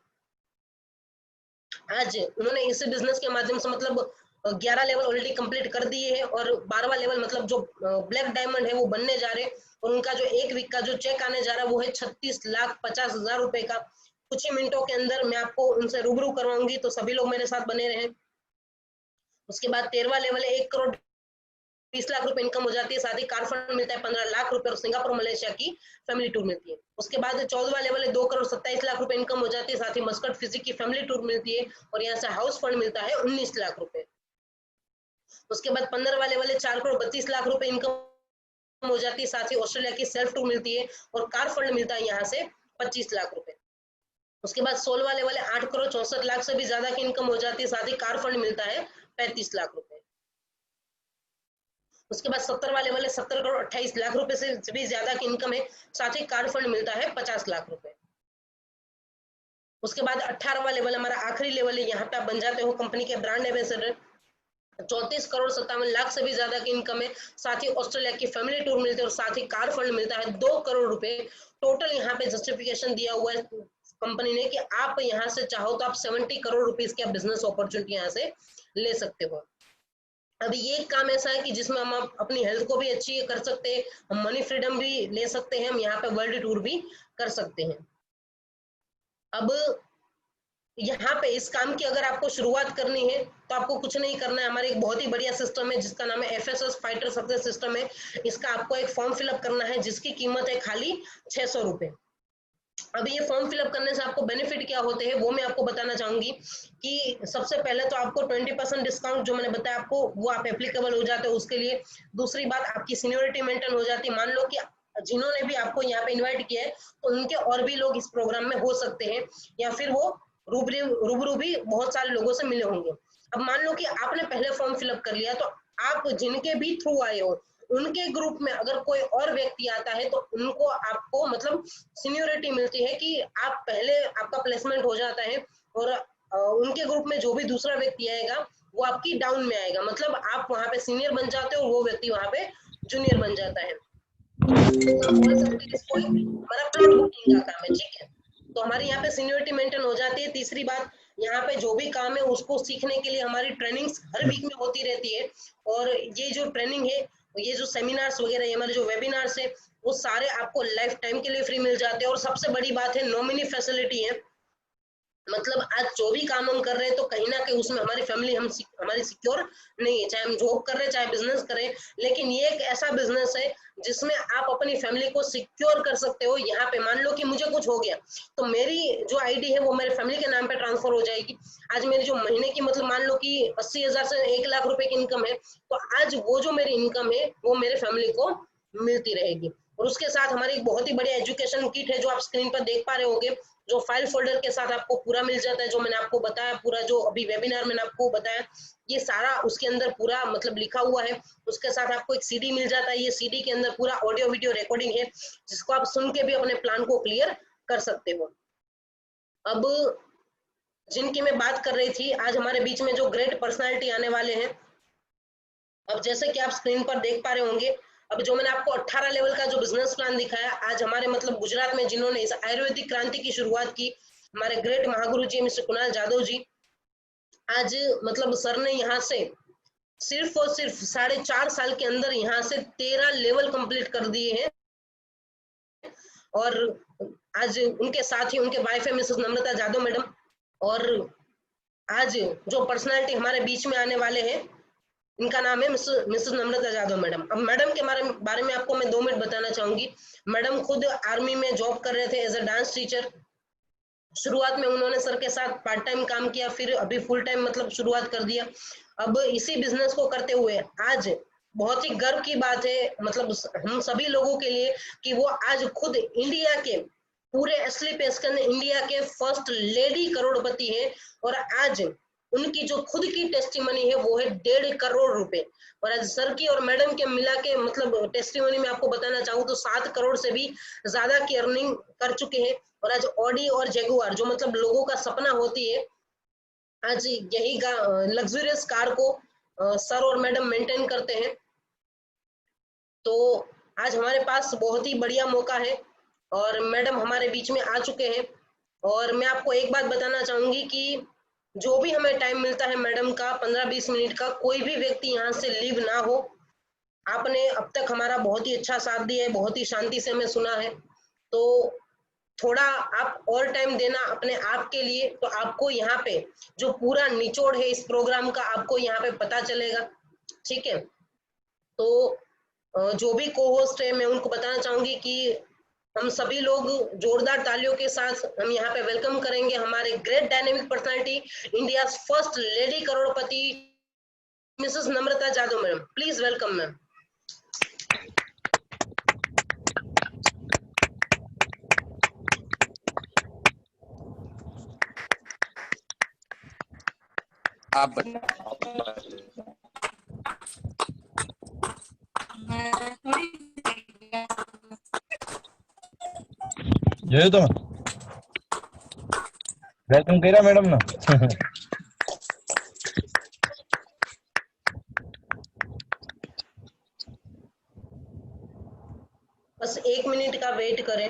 आज उन्होंने इस बिजनेस के माध्यम से मतलब 11 लेवल ऑलरेडी कंप्लीट कर दिए हैं, और 12वां लेवल मतलब जो ब्लैक डायमंड है वो बनने जा रहे हैं। और उनका जो एक वीक का जो चेक आने जा रहा है वो है 36,50,000 रुपए का। कुछ ही मिनटों के अंदर मैं आपको उनसे रूबरू करवाऊंगी, तो सभी लोग मेरे साथ बने रहे। उसके बाद 13वां लेवल है 1,20 लाख रुपए इनकम हो जाती है। साथ ही कार फंड मिलता है 15 लाख रुपए, और सिंगापुर मलेशिया की फैमिली टूर मिलती है। उसके बाद 14वां लेवल है 2,27 लाख रुपए इनकम हो जाती है। साथ ही मस्कट फिजिक की फैमिली टूर मिलती है, और यहाँ से हाउस फंड मिलता है 19 लाख रुपए। उसके बाद 15वां लेवल है 4,32 लाख रुपए इनकम हो जाती है। साथ ही ऑस्ट्रेलिया की सेल्फ टूर मिलती है, और कार फंड मिलता है यहाँ से 25 लाख रुपए। उसके बाद 16वां लेवल है 8,64 लाख से भी ज्यादा की इनकम हो जाती है। साथ ही कार फंड मिलता है 35 लाख रुपए। उसके बाद 17वां लेवल है 70,28 लाख रुपए से भी ज्यादा की इनकम है। साथ ही कार फंड मिलता है 50 लाख रुपए। उसके बाद 18वां लेवल हमारा आखिरी लेवल है, यहाँ पे आप बन जाते हो कंपनी के ब्रांड एम्बेसडर। 34,57 लाख से भी ज्यादा की इनकम है। साथ ही ऑस्ट्रेलिया की फैमिली टूर मिलती है, और साथ ही कार फंड मिलता है 2 करोड़ रुपए। टोटल यहाँ पे जस्टिफिकेशन दिया हुआ है कंपनी ने कि आप यहाँ से चाहो तो आप 70 करोड़ रुपीज की बिजनेस अपॉर्चुनिटी यहाँ से ले सकते हो। अभी ये काम ऐसा है कि जिसमें हम अपनी हेल्थ को भी अच्छी कर सकते हैं, हम मनी फ्रीडम भी ले सकते हैं, हम यहाँ पे वर्ल्ड टूर भी कर सकते हैं। अब यहाँ पे इस काम की अगर आपको शुरुआत करनी है तो आपको कुछ नहीं करना है। हमारे एक बहुत ही बढ़िया सिस्टम है जिसका नाम है FSS फाइटर सक्सेस सिस्टम है। इसका आपको एक फॉर्म फिलअप करना है जिसकी कीमत है खाली 600 रुपए। अब ये फॉर्म फिलअप करने से आपको बेनिफिट क्या होते हैं वो मैं आपको बताना चाहूंगी कि सबसे पहले तो आपको 20% डिस्काउंट जो मैंने बताया आपको वो आप एप्लीकेबल हो जाते हो उसके लिए। दूसरी बात, आपकी सीनियोरिटी मेंटेन हो जाती है। मान लो कि जिन्होंने भी आपको यहाँ पे इन्वाइट किया है तो उनके और भी लोग इस प्रोग्राम में हो सकते हैं, या फिर वो रूबरू भी बहुत सारे लोगों से मिले होंगे। अब मान लो कि आपने पहले फॉर्म फिलअप कर लिया, तो आप जिनके भी थ्रू आए हो उनके ग्रुप में अगर कोई और व्यक्ति आता है तो उनको आपको मतलब सीनियोरिटी मिलती है कि आप पहले आपका प्लेसमेंट हो जाता है, और उनके ग्रुप में जो भी दूसरा व्यक्ति आएगा वो आपकी डाउन में आएगा। मतलब आप वहां पे सीनियर बन जाते हो, वो व्यक्ति वहां पे जूनियर बन जाता है। तो बोल सकते हैं इसको हमारा प्लॉट बुकिंग का काम है, ठीक है। तो हमारी यहाँ पे सीनियोरिटी मेंटेन हो जाती है। तीसरी बात, यहाँ पे जो भी काम है उसको सीखने के लिए हमारी ट्रेनिंग्स हर वीक में होती रहती है, और ये जो ट्रेनिंग है ये जो सेमिनार्स वगैरह, ये हमारे जो वेबिनार्स है, वो सारे आपको लाइफ टाइम के लिए फ्री मिल जाते हैं। और सबसे बड़ी बात है, नॉमिनी फैसिलिटी है। मतलब आज जो भी काम हम कर रहे हैं तो कहीं ना कहीं उसमें हमारी फैमिली हमारी सिक्योर नहीं है, चाहे हम जॉब कर रहे हैं चाहे बिजनेस करें, लेकिन ये एक ऐसा बिजनेस है जिसमें आप अपनी फैमिली को सिक्योर कर सकते हो। यहाँ पे मान लो कि मुझे कुछ हो गया तो मेरी जो आईडी है वो मेरे फैमिली के नाम पे ट्रांसफर हो जाएगी। आज मेरी जो महीने की, मतलब मान लो कि 80,000 से 1 लाख रुपए की इनकम है, तो आज वो जो मेरी इनकम है वो मेरे फैमिली को मिलती रहेगी। और उसके साथ हमारी एक बहुत ही बढ़िया एजुकेशन किट है जो आप स्क्रीन पर देख पा रहे होंगे, जो फाइल फोल्डर के साथ आपको पूरा मिल जाता है, जो मैंने आपको बताया, पूरा जो अभी वेबिनार मैंने आपको बताया, ये सारा उसके अंदर पूरा मतलब लिखा हुआ है। उसके साथ आपको एक सीडी मिल जाता है, ये सीडी के अंदर पूरा ऑडियो वीडियो रिकॉर्डिंग है, जिसको आप सुन के भी अपने प्लान को क्लियर कर सकते हो। अब जिनकी मैं बात कर रही थी, आज हमारे बीच में जो ग्रेट पर्सनालिटी आने वाले हैं, अब जैसे कि आप स्क्रीन पर देख पा रहे होंगे, अब जो मैंने आपको 18 लेवल का जो बिजनेस प्लान दिखाया, आज हमारे मतलब गुजरात में जिन्होंने इस आयुर्वेदिक क्रांति की शुरुआत की, हमारे ग्रेट महागुरु जी मिस्टर कुणाल जाधव जी, आज मतलब सर ने यहाँ से सिर्फ और सिर्फ 4.5 साल के अंदर यहाँ से 13 लेवल कंप्लीट कर दिए हैं। और आज उनके साथ ही उनके वाइफ है मिसेस नम्रता जाधव मैडम। और आज जो पर्सनालिटी हमारे बीच में आने वाले हैं, इनका नाम है मिसेस नम्रता जाधव मैडम। अब मैडम के बारे में आपको मैं 2 मिनट बताना चाहूंगी। मैडम खुद आर्मी में जॉब कर रहे थे एज अ डांस टीचर। शुरुआत में उन्होंने सर के साथ पार्ट टाइम काम किया, फिर अभी फुल टाइम मतलब शुरुआत कर दिया। अब इसी बिजनेस को करते हुए आज बहुत ही गर्व की बात है, मतलब हम सभी लोगों के लिए, कि वो आज खुद इंडिया के पूरे असली पेशकन इंडिया के फर्स्ट लेडी करोड़पति है। और आज उनकी जो खुद की टेस्टिमनी है वो है 1.5 करोड़ रुपए। और आज सर की और मैडम के मिला के मतलब टेस्टिमनी में आपको बताना चाहूँ तो 7 करोड़ से भी ज्यादा की अर्निंग कर चुके हैं। और आज ऑडी और जेगुआर जो मतलब लोगों का सपना होती है, आज यही लग्जरियस कार को सर और मैडम मेंटेन करते हैं। तो आज हमारे पास बहुत ही बढ़िया मौका है और मैडम हमारे बीच में आ चुके हैं। और मैं आपको एक बात बताना चाहूंगी कि जो भी हमें टाइम मिलता है मैडम का 15-20 मिनट का, कोई भी व्यक्ति यहाँ से लीव ना हो। आपने अब तक हमारा बहुत ही अच्छा साथ दिया है, बहुत ही शांति से हमें सुना है, तो थोड़ा आप और टाइम देना अपने आप के लिए, तो आपको यहाँ पे जो पूरा निचोड़ है इस प्रोग्राम का आपको यहाँ पे पता चलेगा। ठीक है, तो जो भी को होस्ट है मैं उनको बताना चाहूंगी कि हम सभी लोग जोरदार तालियों के साथ हम यहाँ पे वेलकम करेंगे हमारे great dynamic personality, India first lady Crorepati Mrs Namrata Jadhav ma'am. Please welcome ma'am. आप जो तो वेलकम करा मैडम ना। बस 1 मिनट का वेट करें।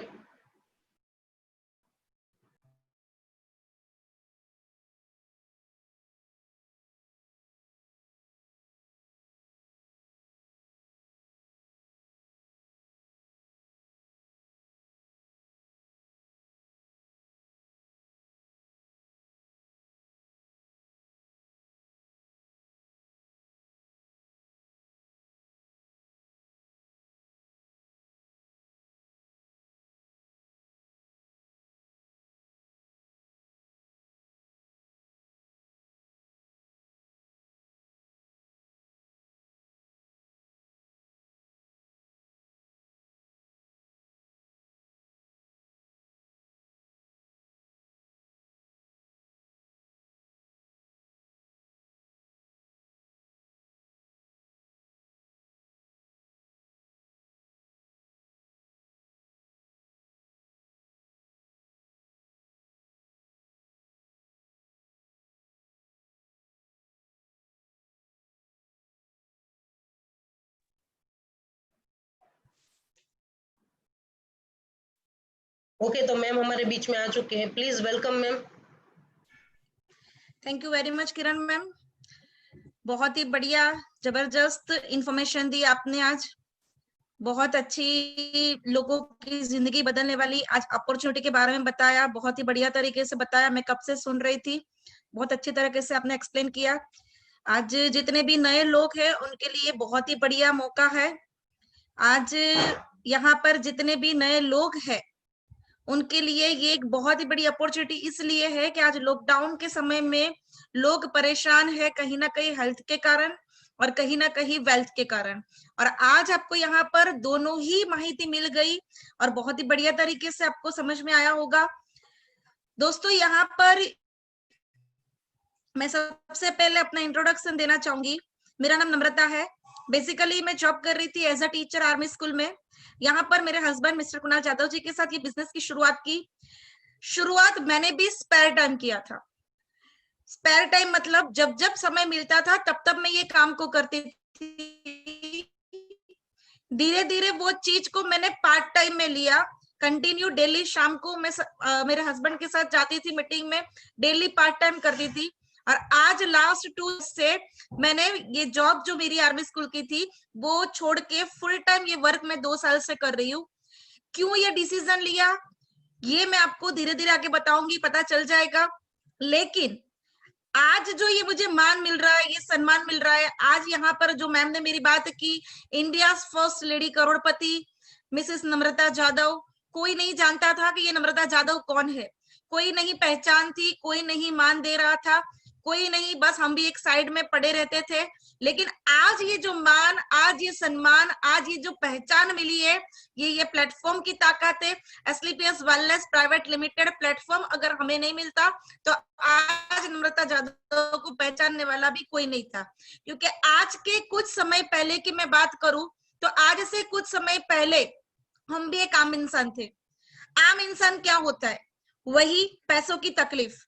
ओके, तो मैम हमारे बीच में आ चुके हैं, please welcome ma'am. Thank you very much Kiran ma'am. बहुत ही बढ़िया जबरदस्त इंफॉर्मेशन दी आपने आज। बहुत अच्छी लोगों की जिंदगी बदलने वाली आज अपॉर्चुनिटी के बारे में बताया, बहुत ही बढ़िया तरीके से बताया। मैं कब से सुन रही थी, बहुत अच्छी तरीके से आपने एक्सप्लेन किया। आज जितने भी नए लोग हैं उनके लिए बहुत ही बढ़िया मौका है। आज यहाँ पर जितने भी नए लोग हैं उनके लिए ये एक बहुत ही बड़ी अपॉर्चुनिटी इसलिए है कि आज लॉकडाउन के समय में लोग परेशान है, कहीं ना कहीं हेल्थ के कारण और कहीं ना कहीं वेल्थ के कारण। और आज आपको यहाँ पर दोनों ही माहिती मिल गई और बहुत ही बढ़िया तरीके से आपको समझ में आया होगा। दोस्तों यहाँ पर मैं सबसे पहले अपना इंट्रोडक्शन देना चाहूंगी। मेरा नाम नम्रता है। बेसिकली मैं जॉब कर रही थी as a teacher army school में। यहाँ पर मेरे हस्बैंड मिस्टर कुणाल जाधव जी के साथ ये बिजनेस की शुरुआत मैंने भी स्पेयर टाइम किया था। स्पेयर टाइम मतलब जब जब समय मिलता था तब तब मैं ये काम को करती थी। धीरे धीरे वो चीज को मैंने पार्ट टाइम में लिया। कंटिन्यू डेली शाम को मैं मेरे हस्बैंड के साथ जाती थी मीटिंग में, डेली पार्ट टाइम करती थी। और आज लास्ट 2 से मैंने ये जॉब जो मेरी आर्मी स्कूल की थी वो छोड़ के फुल टाइम ये वर्क मैं 2 साल से कर रही हूँ। क्यों ये डिसीजन लिया ये मैं आपको धीरे धीरे आगे बताऊंगी, पता चल जाएगा। लेकिन आज जो ये मुझे मान मिल रहा है, ये सम्मान मिल रहा है, आज यहाँ पर जो मैम ने मेरी बात की, इंडिया फर्स्ट लेडी करोड़पति मिसेस नम्रता जाधव, कोई नहीं जानता था कि ये नम्रता जाधव कौन है, कोई नहीं पहचान थी, कोई नहीं मान दे रहा था, कोई नहीं, बस हम भी एक साइड में पड़े रहते थे। लेकिन आज ये जो मान, आज ये सम्मान, आज ये जो पहचान मिली है, ये प्लेटफॉर्म की ताकत है। एसलीपीएस वेलनेस प्राइवेट लिमिटेड प्लेटफॉर्म अगर हमें नहीं मिलता तो आज नम्रता जाधव को पहचानने वाला भी कोई नहीं था। क्योंकि आज के कुछ समय पहले की मैं बात करूं तो आज से कुछ समय पहले हम भी एक आम इंसान थे। आम इंसान क्या होता है? वही पैसों की तकलीफ।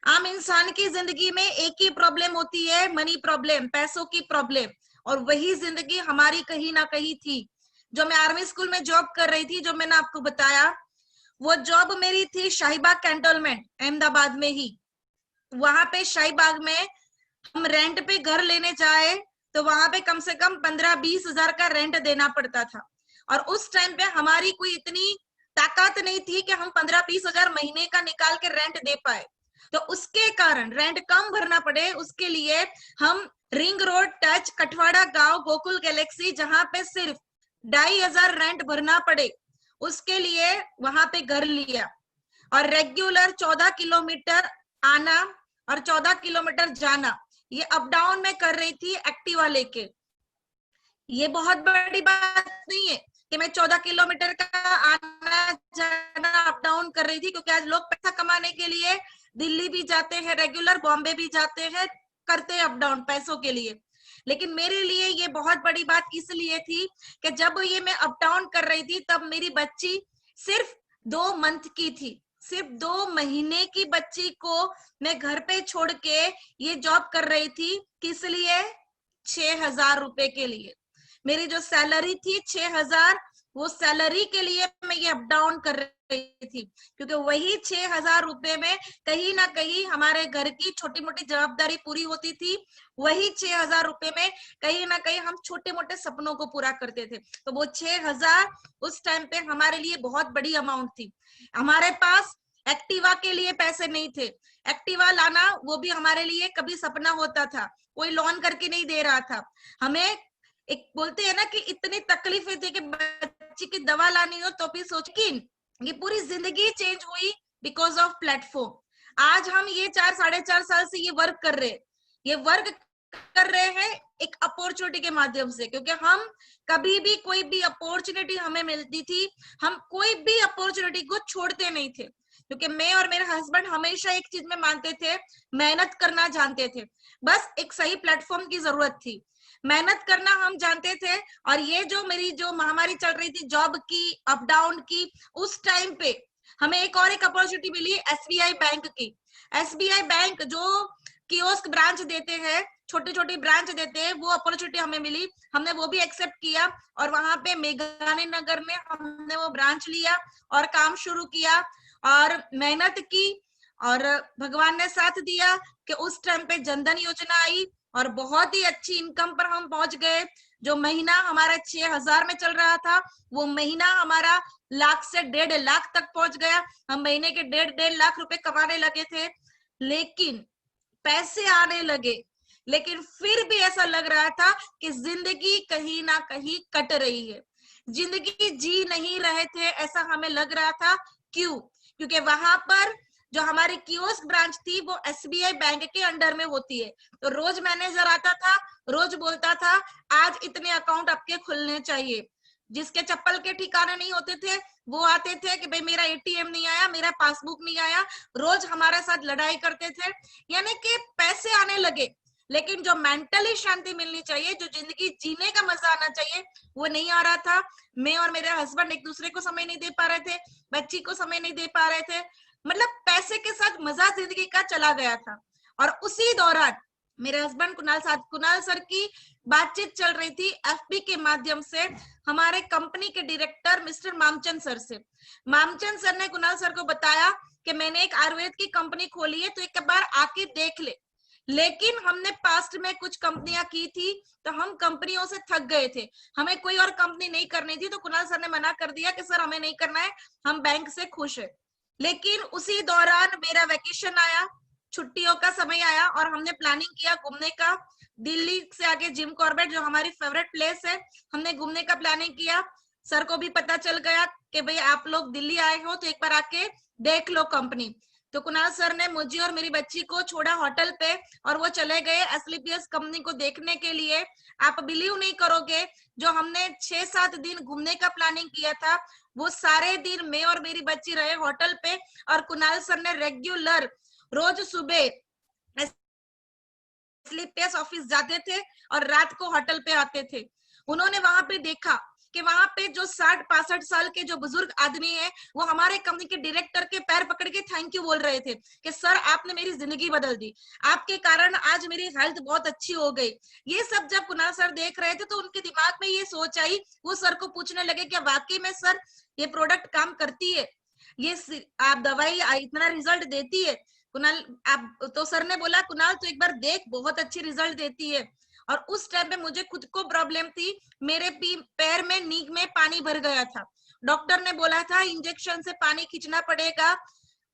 आम इंसान की जिंदगी में एक ही प्रॉब्लम होती है, मनी प्रॉब्लम, पैसों की प्रॉब्लम। और वही जिंदगी हमारी कहीं ना कहीं थी। जो मैं आर्मी स्कूल में जॉब कर रही थी, जो मैंने आपको बताया, वो जॉब मेरी थी शाहीबाग कैंटोनमेंट अहमदाबाद में ही। वहां पे शाहीबाग में हम रेंट पे घर लेने जाए तो वहां पे कम से कम 15-20 हजार का रेंट देना पड़ता था। और उस टाइम पे हमारी कोई इतनी ताकत नहीं थी कि हम 15-20 हजार महीने का निकाल के रेंट दे पाए। तो उसके कारण रेंट कम भरना पड़े, उसके लिए हम रिंग रोड टच कठवाड़ा गांव गोकुल गैलेक्सी, जहां पे सिर्फ 2500 रेंट भरना पड़े, उसके लिए वहां पे घर लिया। और रेगुलर 14 किलोमीटर आना और 14 किलोमीटर जाना, ये अप डाउन में कर रही थी एक्टिवा लेके। ये बहुत बड़ी बात नहीं है कि मैं 14 किलोमीटर का आना जाना अप डाउन कर रही थी, क्योंकि आज लोग पैसा कमाने के लिए दिल्ली भी जाते हैं रेगुलर, बॉम्बे भी जाते हैं, करते हैं अप डाउन पैसों के लिए। लेकिन मेरे लिए ये बहुत बड़ी बात इसलिए थी कि जब ये मैं अप डाउन कर रही थी तब मेरी बच्ची सिर्फ 2 मंथ की थी। सिर्फ 2 महीने की बच्ची को मैं घर पे छोड़ के ये जॉब कर रही थी। किस लिए? 6,000 रुपए के लिए। मेरी जो सैलरी थी 6,000, वो सैलरी के लिए मैं ये अप डाउन कर रही थी, क्योंकि वही 6,000 रुपए में कहीं ना कहीं हमारे घर की छोटी मोटी जवाबदारी पूरी होती थी। वही 6,000 रुपए में कहीं ना कहीं हम छोटे मोटे सपनों को पूरा करते थे। तो वो 6,000 उस टाइम पे हमारे लिए बहुत बड़ी अमाउंट थी। हमारे पास एक्टिवा के लिए पैसे नहीं थे। एक्टिवा लाना वो भी हमारे लिए कभी सपना होता था, कोई लोन करके नहीं दे रहा था हमें। एक बोलते हैं ना कि इतनी तकलीफें थी कि बच्ची की दवा लानी हो तो भी सोच कि ये पूरी जिंदगी चेंज हुई बिकॉज ऑफ प्लेटफॉर्म। आज हम ये 4-4.5 साल से ये वर्क कर रहे हैं एक अपॉर्चुनिटी के माध्यम से, क्योंकि हम कभी भी कोई भी अपॉर्चुनिटी हमें मिलती थी, हम कोई भी अपॉर्चुनिटी को छोड़ते नहीं थे। क्योंकि मैं और मेरे हस्बैंड हमेशा एक चीज में मानते थे, मेहनत करना जानते थे, बस एक सही प्लेटफॉर्म की जरूरत थी। मेहनत करना हम जानते थे। और ये जो मेरी जो महामारी चल रही थी जॉब की, अप डाउन की, उस टाइम पे हमें एक अपॉर्चुनिटी मिली एसबीआई बैंक की। एसबीआई बैंक जो कियोस्क ब्रांच देते हैं, छोटे छोटे ब्रांच देते हैं, वो अपॉर्चुनिटी हमें मिली। हमने वो भी एक्सेप्ट किया और वहां पे मेघानी नगर में हमने वो ब्रांच लिया और काम शुरू किया और मेहनत की। और भगवान ने साथ दिया कि उस टाइम पे जनधन योजना आई और बहुत ही अच्छी इनकम पर हम पहुंच गए। जो महीना हमारा 6,000 में चल रहा था, वो महीना हमारा लाख से 1.5 लाख तक पहुंच गया। हम महीने के 1.5 लाख रुपए कमाने लगे थे, लेकिन पैसे आने लगे, लेकिन फिर भी ऐसा लग रहा था कि जिंदगी कहीं ना कहीं कट रही है, जिंदगी जी नहीं रहे थे, ऐसा हमें लग रहा था। क्यों? क्योंकि वहां पर जो हमारी कियोस्क ब्रांच थी वो एसबीआई बैंक के अंडर में होती है। तो रोज मैनेजर आता था, रोज बोलता था आज इतने अकाउंट आपके खुलने चाहिए। जिसके चप्पल के ठिकाने नहीं होते थे वो आते थे कि भाई मेरा एटीएम नहीं आया, मेरा पासबुक नहीं आया, रोज हमारे साथ लड़ाई करते थे। यानी कि पैसे आने लगे, लेकिन जो मेंटली शांति मिलनी चाहिए, जो जिंदगी जीने का मजा आना चाहिए, वो नहीं आ रहा था। मैं और मेरे हस्बैंड एक दूसरे को समय नहीं दे पा रहे थे, बच्ची को समय नहीं दे पा रहे थे। मतलब पैसे के साथ मजा जिंदगी का चला गया था। और उसी दौरान मेरे हस्बैंड कुणाल सर की बातचीत चल रही थी एफबी के माध्यम से हमारे कंपनी के डायरेक्टर मिस्टर मामचंद सर से। मामचंद सर ने कुणाल सर को बताया कि मैंने एक आयुर्वेद की कंपनी खोली है, तो एक बार आके देख ले। लेकिन हमने पास्ट में कुछ कंपनियां की थी, तो हम कंपनियों से थक गए थे, हमें कोई और कंपनी नहीं करनी थी। तो कुणाल सर ने मना कर दिया कि सर हमें नहीं करना है, हम बैंक से खुश है। लेकिन उसी दौरान मेरा वेकेशन आया, छुट्टियों का समय आया, और हमने प्लानिंग किया घूमने का। दिल्ली से आगे जिम कॉर्बेट जो हमारी फेवरेट प्लेस है, हमने घूमने का प्लानिंग किया। सर को भी पता चल गया कि भाई आप लोग दिल्ली आए हो तो एक बार आके देख लो कंपनी। तो कुणाल सर ने मुझे और मेरी बच्ची को छोड़ा होटल पे, और वो चले गए एसलीपीएस कंपनी को देखने के लिए। आप बिलीव नहीं करोगे, जो हमने 6-7 दिन घूमने का प्लानिंग किया था, वो सारे दिन मैं और मेरी बच्ची रहे होटल पे, और कुणाल सर ने रेगुलर रोज सुबह एसलीपीएस ऑफिस जाते थे और रात को होटल पे आते थे। उन्होंने वहां पे देखा कि वहां पे जो 60-65 साल के जो बुजुर्ग आदमी है, वो हमारे कंपनी के डायरेक्टर के पैर पकड़ के थैंक यू बोल रहे थे कि सर आपने मेरी जिंदगी बदल दी, आपके कारण आज मेरी हेल्थ बहुत अच्छी हो गई। ये सब जब कुणाल सर देख रहे थे तो उनके दिमाग में ये सोच आई, वो सर को पूछने लगे क्या वाकई में सर ये प्रोडक्ट काम करती है, ये आप दवाई इतना रिजल्ट देती है? कुणाल आप तो सर ने बोला कुणाल तो एक बार देख, बहुत अच्छी रिजल्ट देती है। और उस टाइम पे मुझे खुद को प्रॉब्लम थी, मेरे पैर में नीक में पानी भर गया था। डॉक्टर ने बोला था इंजेक्शन से पानी खींचना पड़ेगा,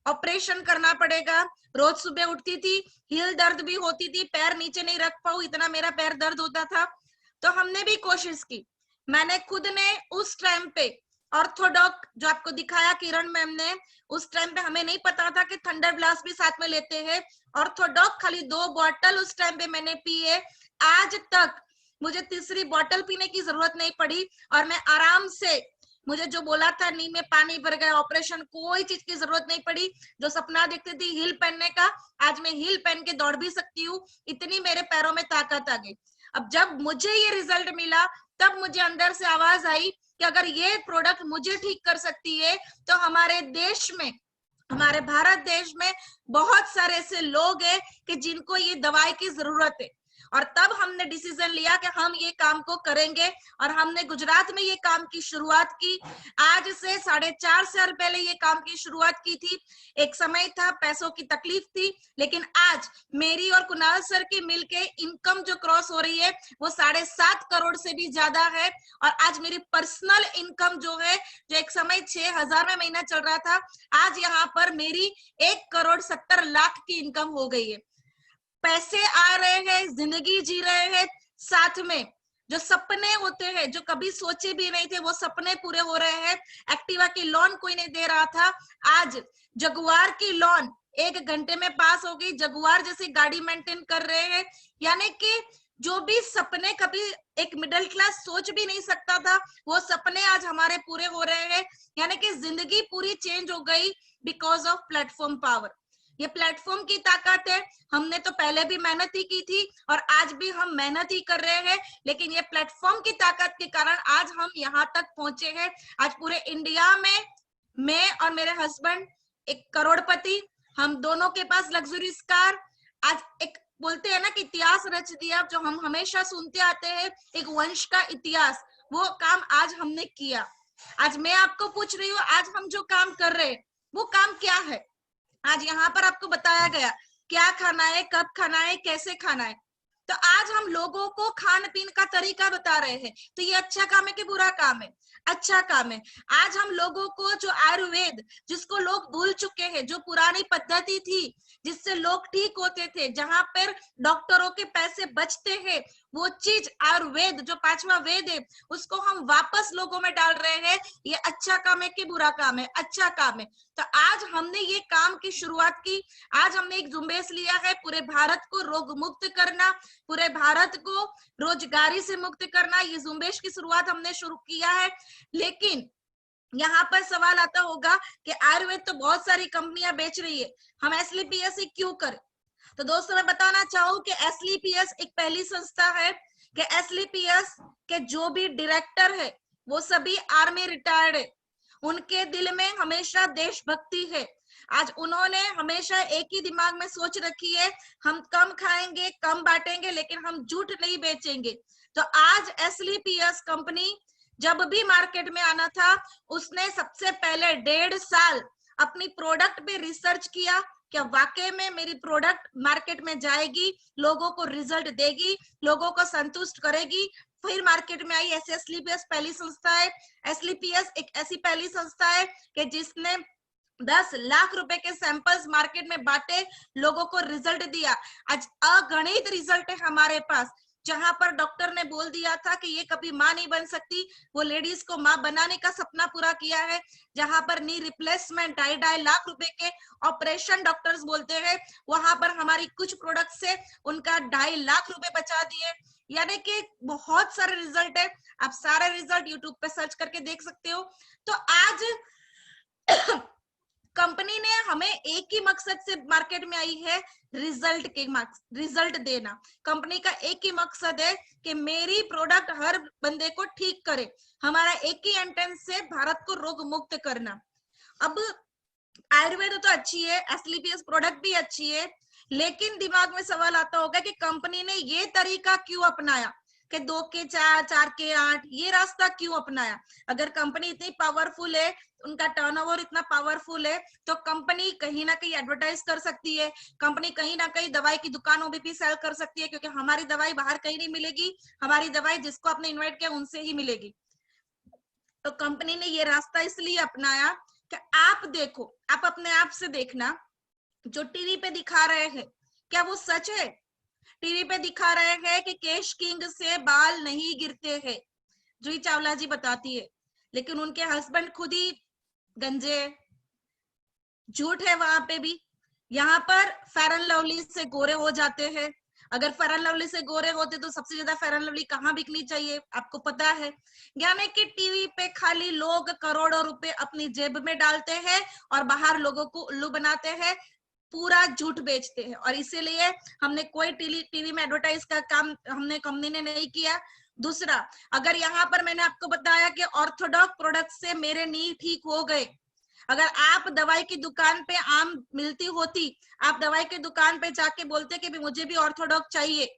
ऑपरेशन करना पड़ेगा। रोज सुबह उठती थी, हील दर्द भी होती थी, पैर नीचे नहीं रख पाऊं, इतना मेरा पैर दर्द होता था। तो हमने भी कोशिश की, मैंने खुद ने उस टाइम पे ऑर्थोडॉक जो आपको दिखाया किरण मैम ने, उस टाइम पे हमें नहीं पता था कि थंडर ब्लास्ट भी साथ में लेते हैं। ऑर्थोडॉक खाली 2 बॉटल उस टाइम पे मैंने पिए, आज तक मुझे तीसरी बॉटल पीने की जरूरत नहीं पड़ी, और मैं आराम से, मुझे जो बोला था नी में पानी भर गया, ऑपरेशन, कोई चीज की जरूरत नहीं पड़ी। जो सपना देखती थी हील पहनने का, आज मैं हील पहन के दौड़ भी सकती हूँ, इतनी मेरे पैरों में ताकत आ गई। अब जब मुझे ये रिजल्ट मिला, तब मुझे अंदर से आवाज आई कि अगर ये प्रोडक्ट मुझे ठीक कर सकती है, तो हमारे देश में, हमारे भारत देश में बहुत सारे ऐसे लोग हैं कि जिनको ये दवाई की जरूरत है। और तब हमने डिसीजन लिया कि हम ये काम को करेंगे, और हमने गुजरात में ये काम की शुरुआत की। आज से 4.5 साल पहले ये काम की शुरुआत की थी। एक समय था, पैसों की तकलीफ थी, लेकिन आज मेरी और कुणाल सर की मिलके इनकम जो क्रॉस हो रही है वो 7.5 करोड़ से भी ज्यादा है। और आज मेरी पर्सनल इनकम जो है, जो एक समय 6,000 में महीना चल रहा था, आज यहाँ पर मेरी 1,70,00,000 की इनकम हो गई है। पैसे आ रहे हैं, जिंदगी जी रहे हैं, साथ में जो सपने होते हैं, जो कभी सोचे भी नहीं थे, वो सपने पूरे हो रहे हैं। एक्टिवा की लोन कोई नहीं दे रहा था, आज जगुआर की लोन 1 घंटे में पास हो गई। जगुआर जैसी गाड़ी मेंटेन कर रहे हैं। यानी कि जो भी सपने कभी एक मिडिल क्लास सोच भी नहीं सकता था, वो सपने आज हमारे पूरे हो रहे हैं। यानी कि जिंदगी पूरी चेंज हो गई बिकॉज ऑफ प्लेटफॉर्म पावर। ये प्लेटफॉर्म की ताकत है। हमने तो पहले भी मेहनत ही की थी और आज भी हम मेहनत ही कर रहे हैं, लेकिन ये प्लेटफॉर्म की ताकत के कारण आज हम यहाँ तक पहुंचे हैं। आज पूरे इंडिया में मैं और मेरे हस्बैंड एक करोड़पति, हम दोनों के पास लग्जरीज कार। आज एक बोलते हैं ना कि इतिहास रच दिया, जो हम हमेशा सुनते आते हैं, एक वंश का इतिहास, वो काम आज हमने किया। आज मैं आपको पूछ रही हूँ, आज हम जो काम कर रहे हैं वो काम क्या है? आज यहाँ पर आपको बताया गया क्या खाना है, कब खाना है, कैसे खाना है। तो आज हम लोगों को खान पीन का तरीका बता रहे हैं, तो ये अच्छा काम है कि बुरा काम है? अच्छा काम है। आज हम लोगों को जो आयुर्वेद, जिसको लोग भूल चुके हैं, जो पुरानी पद्धति थी जिससे लोग ठीक होते थे, जहां पर डॉक्टरों के पैसे बचते हैं, वो चीज आयुर्वेद जो 5वां वेद है, उसको हम वापस लोगों में डाल रहे हैं। ये अच्छा काम है कि बुरा काम है? अच्छा काम है। तो आज हमने ये काम की शुरुआत की। आज हमने एक झुंबेश लिया है, पूरे भारत को रोग मुक्त करना, पूरे भारत को रोजगारी से मुक्त करना। ये झुंबेश की शुरुआत हमने शुरू किया है। लेकिन यहाँ पर सवाल आता होगा कि आयुर्वेद तो बहुत सारी कंपनियां बेच रही है, हम एसलीपीएस ही क्यों करें? तो दोस्तों मैं बताना चाहूँ कि एसलीपीएस एक पहली संस्था है कि एसलीपीएस के जो भी डायरेक्टर है वो सभी आर्मी रिटायर्ड है। उनके दिल में हमेशा देशभक्ति है। आज उन्होंने हमेशा एक ही दिमाग में सोच रखी है, हम कम खाएंगे, कम बांटेंगे, लेकिन हम झूठ नहीं बेचेंगे। तो आज एसलीपीएस कंपनी जब भी मार्केट में आना था, उसने सबसे पहले 1.5 साल अपनी प्रोडक्ट पे रिसर्च किया, क्या वाकई में मेरी प्रोडक्ट मार्केट में जाएगी, लोगों को रिजल्ट देगी, लोगों को संतुष्ट करेगी। फिर मार्केट में आई। ऐसे एसलीपीएस पहली संस्था है। एसलीपीएस एक ऐसी पहली संस्था है कि जिसने 10 लाख रुपए के सैंपल्स मार्केट में बांटे, लोगों को रिजल्ट दिया। आज अगणित रिजल्ट है हमारे पास। जहां पर डॉक्टर ने बोल दिया था कि ये कभी मां नहीं बन सकती, वो लेडीज को मां बनाने का सपना पूरा किया है। जहां पर नी रिप्लेसमेंट 2.5 लाख रुपए के ऑपरेशन डॉक्टर्स बोलते हैं, वहां पर हमारी कुछ प्रोडक्ट से उनका 2.5 लाख रुपए बचा दिए। यानी कि बहुत सारे रिजल्ट है। आप सारे रिजल्ट यूट्यूब पे सर्च करके देख सकते हो। तो आज कंपनी ने हमें एक ही मकसद से मार्केट में आई है, रिजल्ट देना। कंपनी का एक ही मकसद है कि मेरी प्रोडक्ट हर बंदे को ठीक करे। हमारा एक ही इंटेंट से भारत को रोग मुक्त करना। अब आयुर्वेद तो अच्छी है, एसलीपीएस प्रोडक्ट भी अच्छी है, लेकिन दिमाग में सवाल आता होगा कि कंपनी ने ये तरीका क्यों अपनाया कि 2 के 4, 4 के 8, ये रास्ता क्यों अपनाया? अगर कंपनी इतनी पावरफुल है, उनका टर्नओवर इतना पावरफुल है, तो कंपनी कहीं ना कहीं एडवर्टाइज कर सकती है। कंपनी कहीं ना कहीं दवाई की दुकानों में भी सेल कर सकती है, क्योंकि हमारी दवाई बाहर कहीं नहीं मिलेगी। हमारी दवाई जिसको आपने इन्वाइट किया उनसे ही मिलेगी। तो कंपनी ने ये रास्ता इसलिए अपनाया कि आप देखो, आप अपने आप से देखना, जो टीवी पे दिखा रहे हैं क्या वो सच है? टीवी पे दिखा रहे हैं कि केश किंग से बाल नहीं गिरते हैं, जूही चावला जी बताती है, लेकिन उनके हस्बैंड खुद ही गंजे। झूठ है वहां पे भी। यहाँ पर फेयर एंड लवली से गोरे हो जाते हैं। अगर फेयर एंड लवली से गोरे होते तो सबसे ज्यादा फेयर एंड लवली कहाँ बिकनी चाहिए, आपको पता है। यानी कि टीवी पे खाली लोग करोड़ों रुपए अपनी जेब में डालते हैं और बाहर लोगों को उल्लू बनाते हैं, पूरा झूठ बेचते हैं। और इसीलिए हमने कोई टीवी में एडवर्टाइज का काम हमने कंपनी ने नहीं किया। दूसरा, अगर यहाँ पर मैंने आपको बताया कि ऑर्थोडॉक्स प्रोडक्ट से मेरे नी ठीक हो गए, अगर आप दवाई की दुकान पे आम मिलती होती, आप दवाई की दुकान पे जाके बोलते कि मुझे भी ऑर्थोडॉक्स चाहिए,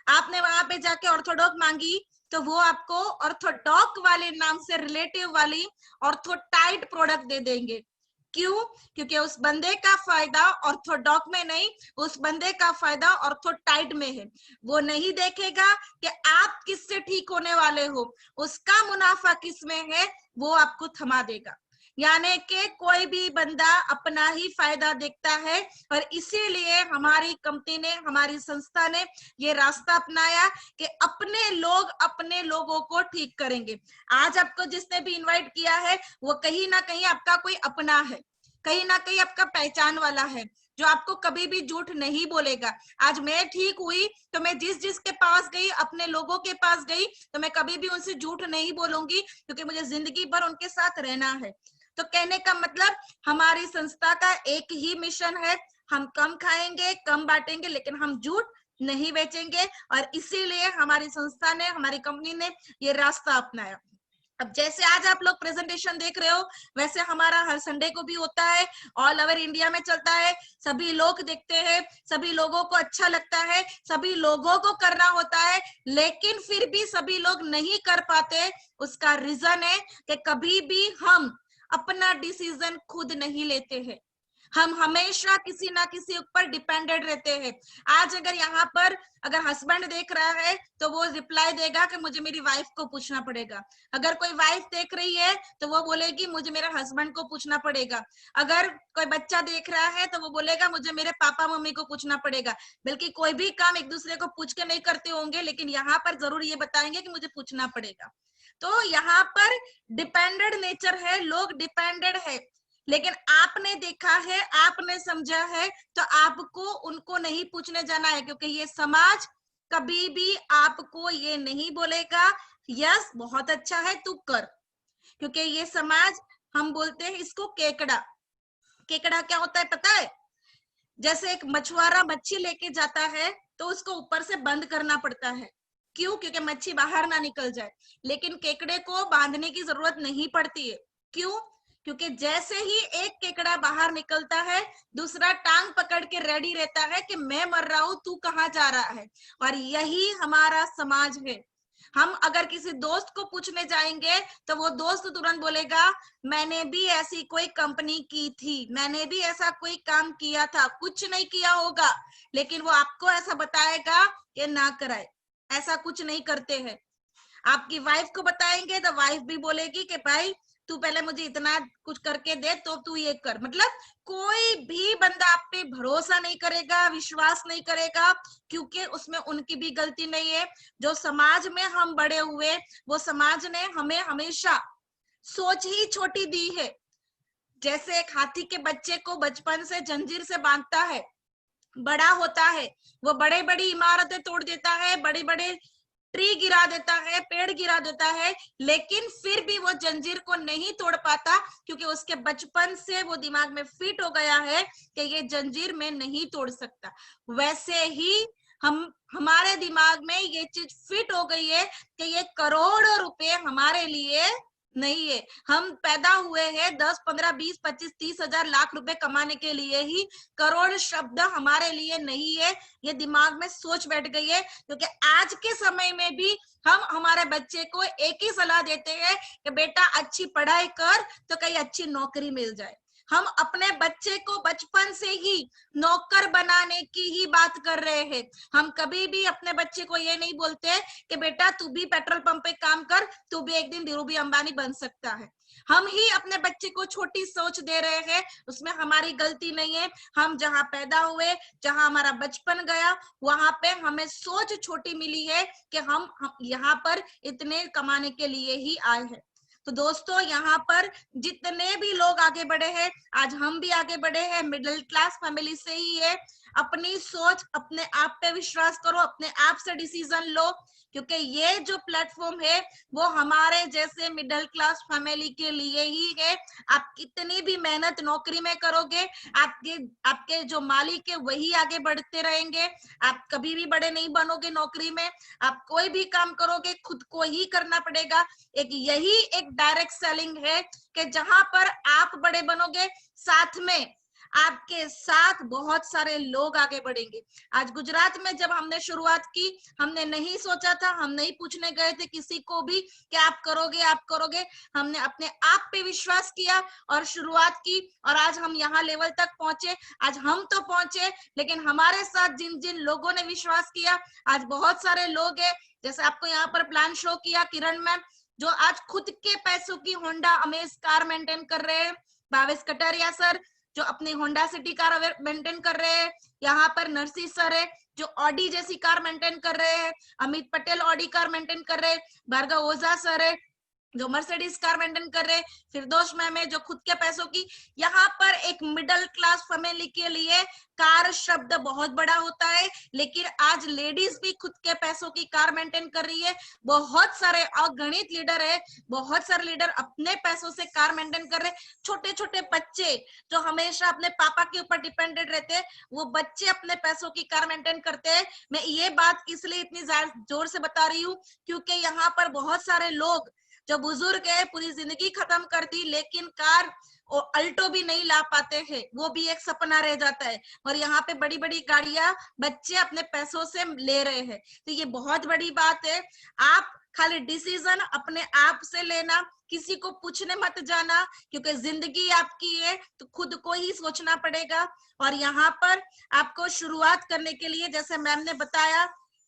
आपने वहां पे जाके ऑर्थोडॉक्स मांगी, तो वो आपको ऑर्थोडॉक्स वाले नाम से रिलेटिव वाली ऑर्थोटाइड प्रोडक्ट दे देंगे। क्यों? क्योंकि उस बंदे का फायदा ऑर्थोडॉक्स में नहीं, उस बंदे का फायदा ऑर्थोटाइड में है। वो नहीं देखेगा कि आप किससे ठीक होने वाले हो, उसका मुनाफा किसमें है, वो आपको थमा देगा। यानी कि कोई भी बंदा अपना ही फायदा देखता है, और इसीलिए हमारी कंपनी ने, हमारी संस्था ने ये रास्ता अपनाया कि अपने लोग अपने लोगों को ठीक करेंगे। आज आपको जिसने भी इनवाइट किया है वो कहीं ना कहीं आपका कोई अपना है, कहीं ना कहीं आपका पहचान वाला है, जो आपको कभी भी झूठ नहीं बोलेगा। आज मैं ठीक हुई तो मैं जिसके पास गई, अपने लोगों के पास गई, तो मैं कभी भी उनसे झूठ नहीं बोलूंगी, क्योंकि मुझे जिंदगी भर उनके साथ रहना है। तो कहने का मतलब, हमारी संस्था का एक ही मिशन है, हम कम खाएंगे, कम बांटेंगे, लेकिन हम झूठ नहीं बेचेंगे। और इसीलिए हमारी संस्था ने, हमारी कंपनी ने ये रास्ता अपनाया। अब जैसे आज आप लोग प्रेजेंटेशन देख रहे हो, वैसे हमारा हर संडे को भी होता है, ऑल ओवर इंडिया में चलता है, सभी लोग देखते हैं, सभी लोगों को अच्छा लगता है, सभी लोगों को करना होता है, लेकिन फिर भी सभी लोग नहीं कर पाते। उसका रीजन है कि कभी भी हम अपना डिसीजन खुद नहीं लेते हैं। हम हमेशा किसी ना किसी ऊपर डिपेंडेंट रहते हैं। आज अगर यहाँ पर अगर हस्बैंड देख रहा है तो वो रिप्लाई देगा कि मुझे मेरी वाइफ को पूछना पड़ेगा। अगर कोई वाइफ देख रही है तो वो बोलेगी मुझे मेरे हस्बैंड को पूछना पड़ेगा। अगर कोई बच्चा देख रहा है तो वो बोलेगा मुझे मेरे पापा मम्मी को पूछना पड़ेगा। बल्कि कोई भी काम एक दूसरे को पूछ के नहीं करते होंगे, लेकिन यहाँ पर जरूर ये बताएंगे कि मुझे पूछना पड़ेगा। तो यहाँ पर डिपेंडेंट नेचर है, लोग डिपेंडेंट है। लेकिन आपने देखा है, आपने समझा है, तो आपको उनको नहीं पूछने जाना है, क्योंकि ये समाज कभी भी आपको ये नहीं बोलेगा यस बहुत अच्छा है तू कर। क्योंकि ये समाज, हम बोलते हैं इसको केकड़ा। केकड़ा क्या होता है पता है? जैसे एक मछुआरा मच्छी लेके जाता है तो उसको ऊपर से बंद करना पड़ता है। क्यों? क्योंकि मच्छी बाहर ना निकल जाए। लेकिन केकड़े को बांधने की जरूरत नहीं पड़ती है। क्यों? क्योंकि जैसे ही एक केकड़ा बाहर निकलता है, दूसरा टांग पकड़ के रेडी रहता है कि मैं मर रहा हूं, तू कहाँ जा रहा है। और यही हमारा समाज है। हम अगर किसी दोस्त को पूछने जाएंगे तो वो दोस्त तुरंत बोलेगा मैंने भी ऐसी कोई कंपनी की थी, मैंने भी ऐसा कोई काम किया था। कुछ नहीं किया होगा, लेकिन वो आपको ऐसा बताएगा कि ना कराए, ऐसा कुछ नहीं करते हैं। आपकी वाइफ को बताएंगे तो वाइफ भी बोलेगी कि भाई तू पहले मुझे इतना कुछ करके दे तो तू ये कर। मतलब कोई भी बंदा आप पे भरोसा नहीं करेगा, विश्वास नहीं करेगा, क्योंकि उसमें उनकी भी गलती नहीं है। जो समाज में हम बड़े हुए, वो समाज ने हमें हमेशा सोच ही छोटी दी है। जैसे एक हाथी के बच्चे को बचपन से जंजीर से बांधता है, बड़ा होता है, वो बड़े बड़ी इमारतें तोड़ देता है, बड़े बड़े ट्री गिरा देता है, पेड़ गिरा देता है, लेकिन फिर भी वो जंजीर को नहीं तोड़ पाता, क्योंकि उसके बचपन से वो दिमाग में फिट हो गया है कि ये जंजीर में नहीं तोड़ सकता। वैसे ही हमारे दिमाग में ये चीज फिट हो गई है कि ये करोड़ों रुपए हमारे लिए नहीं है। हम पैदा हुए हैं 10, 15, 20, 25, 30 हजार लाख रुपए कमाने के लिए ही। करोड़ शब्द हमारे लिए नहीं है, ये दिमाग में सोच बैठ गई है। क्योंकि आज के समय में भी हम हमारे बच्चे को एक ही सलाह देते हैं कि बेटा अच्छी पढ़ाई कर तो कहीं अच्छी नौकरी मिल जाए। हम अपने बच्चे को बचपन से ही नौकर बनाने की ही बात कर रहे हैं। हम कभी भी अपने बच्चे को ये नहीं बोलते कि बेटा तू भी पेट्रोल पंप पे काम कर, तू भी एक दिन धीरूभाई अंबानी बन सकता है। हम ही अपने बच्चे को छोटी सोच दे रहे हैं, उसमें हमारी गलती नहीं है। हम जहाँ पैदा हुए, जहाँ हमारा बचपन गया, वहां पे हमें सोच छोटी मिली है कि हम यहाँ पर इतने कमाने के लिए ही आए हैं। तो दोस्तों, यहाँ पर जितने भी लोग आगे बढ़े हैं, आज हम भी आगे बढ़े हैं, मिडिल क्लास फैमिली से ही है। अपनी सोच, अपने आप पे विश्वास करो, अपने आप से डिसीजन लो, क्योंकि ये जो प्लेटफॉर्म है वो हमारे जैसे मिडिल क्लास फैमिली के लिए ही है। आप कितनी भी मेहनत नौकरी में करोगे, आपके जो मालिक है वही आगे बढ़ते रहेंगे। आप कभी भी बड़े नहीं बनोगे नौकरी में। आप कोई भी काम करोगे खुद को ही करना पड़ेगा। यही एक डायरेक्ट सेलिंग है कि जहां पर आप बड़े बनोगे, साथ में आपके साथ बहुत सारे लोग आगे बढ़ेंगे। आज गुजरात में जब हमने शुरुआत की, हमने नहीं सोचा था, हम नहीं पूछने गए थे किसी को भी कि आप करोगे। हमने अपने आप पे विश्वास किया और शुरुआत की, और आज हम यहाँ लेवल तक पहुंचे। आज हम तो पहुंचे, लेकिन हमारे साथ जिन जिन लोगों ने विश्वास किया, आज बहुत सारे लोग हैं। जैसे आपको यहाँ पर प्लान शो किया किरण मैम, जो आज खुद के पैसों की होंडा अमेज कार मेंटेन कर रहे हैं। भावेश कटारिया सर जो अपनी होंडा सिटी कार मेंटेन कर रहे हैं। यहाँ पर नरसी सर है जो ऑडी जैसी कार मेंटेन कर रहे हैं। Amit Patel Audi car maintain कर रहे हैं। भार्गव ओझा सर है जो मर्सिडीज कार मेंटेन कर रहे हैं। फिरदौस मैम है जो खुद के पैसों की। यहाँ पर एक मिडिल क्लास फैमिली के लिए कार शब्द बहुत बड़ा होता है, लेकिन आज लेडीज भी खुद के पैसों की कार मेंटेन कर रही है। बहुत सारे अगणित लीडर है, बहुत सारे लीडर अपने पैसों से कार मेंटेन कर रहे हैं। छोटे छोटे बच्चे जो हमेशा अपने पापा के ऊपर डिपेंडेंट रहते हैं, वो बच्चे अपने पैसों की कार मेंटेन करते हैं। मैं ये बात इसलिए इतनी जोर से बता रही हूँ क्योंकि यहाँ पर बहुत सारे लोग जो बुजुर्ग है, पूरी जिंदगी खत्म कर दी, लेकिन कार और अल्टो भी नहीं ला पाते हैं, वो भी एक सपना रह जाता है। और यहाँ पे बड़ी बड़ी गाड़ियां बच्चे अपने पैसों से ले रहे हैं, तो ये बहुत बड़ी बात है। आप खाली डिसीजन अपने आप से लेना, किसी को पूछने मत जाना, क्योंकि जिंदगी आपकी है तो खुद को ही सोचना पड़ेगा। और यहाँ पर आपको शुरुआत करने के लिए, जैसे मैम ने बताया,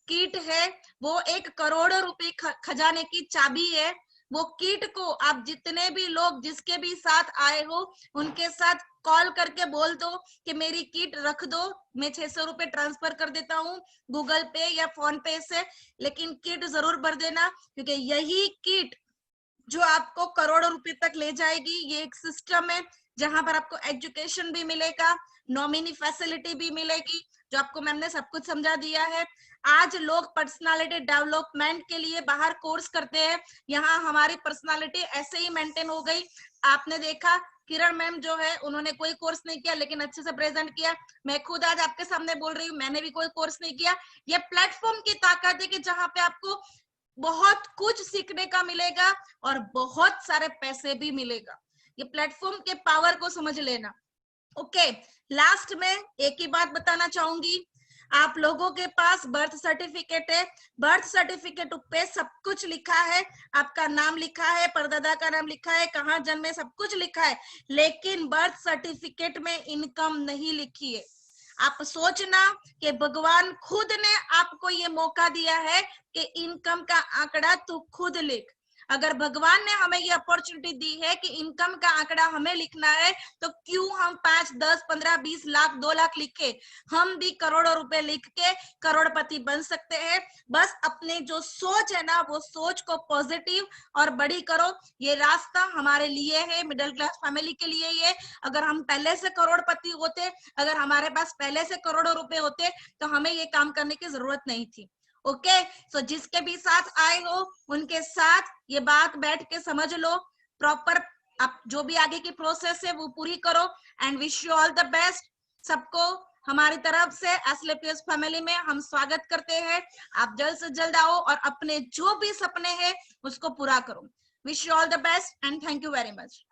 किट है, वो 1 करोड़ रुपए खजाने की चाबी है। वो किट को आप जितने भी लोग जिसके भी साथ आए हो उनके साथ कॉल करके बोल दो कि मेरी किट रख दो, मैं 600 रुपए ट्रांसफर कर देता हूँ गूगल पे या फोन पे से, लेकिन किट जरूर भर देना, क्योंकि यही किट जो आपको करोड़ों रुपए तक ले जाएगी। ये एक सिस्टम है जहां पर आपको एजुकेशन भी मिलेगा, नॉमिनी फैसिलिटी भी मिलेगी, जो आपको मैम ने सब कुछ समझा दिया है। आज लोग पर्सनालिटी डेवलपमेंट के लिए बाहर कोर्स करते हैं, यहाँ हमारी पर्सनालिटी ऐसे ही मेंटेन हो गई। आपने देखा किरण मैम जो है उन्होंने कोई कोर्स नहीं किया लेकिन अच्छे से प्रेजेंट किया। मैं खुद आज आपके सामने बोल रही हूँ, मैंने भी कोई कोर्स नहीं किया। ये प्लेटफॉर्म की ताकत है कि जहां पे आपको बहुत कुछ सीखने का मिलेगा और बहुत सारे पैसे भी मिलेगा। ये प्लेटफॉर्म के पावर को समझ लेना। ओके, लास्ट में एक ही बात बताना चाहूंगी, आप लोगों के पास बर्थ सर्टिफिकेट है, बर्थ सर्टिफिकेट पे सब कुछ लिखा है, आपका नाम लिखा है, परदादा का नाम लिखा है, कहाँ जन्मे, सब कुछ लिखा है, लेकिन बर्थ सर्टिफिकेट में इनकम नहीं लिखी है। आप सोचना कि भगवान खुद ने आपको ये मौका दिया है कि इनकम का आंकड़ा तू खुद लिख। अगर भगवान ने हमें ये अपॉर्चुनिटी दी है कि इनकम का आंकड़ा हमें लिखना है, तो क्यों हम 5, 10, 15, 20 लाख, 2 लाख लिखे? हम भी करोड़ों रुपए लिख के करोड़पति बन सकते हैं। बस अपने जो सोच है ना, वो सोच को पॉजिटिव और बड़ी करो। ये रास्ता हमारे लिए है, मिडिल क्लास फैमिली के लिए ये। अगर हम पहले से करोड़पति होते, अगर हमारे पास पहले से करोड़ों रुपए होते, तो हमें ये काम करने की जरूरत नहीं थी। ओके, सो जिसके भी साथ आए हो उनके साथ ये बात बैठ के समझ लो, प्रॉपर आप जो भी आगे की प्रोसेस है वो पूरी करो। And wish you all the best. सबको हमारी तरफ से एस्क्लेपियस फैमिली में हम स्वागत करते हैं। आप जल्द से जल्द आओ और अपने जो भी सपने हैं उसको पूरा करो। Wish you all the best and thank you very much.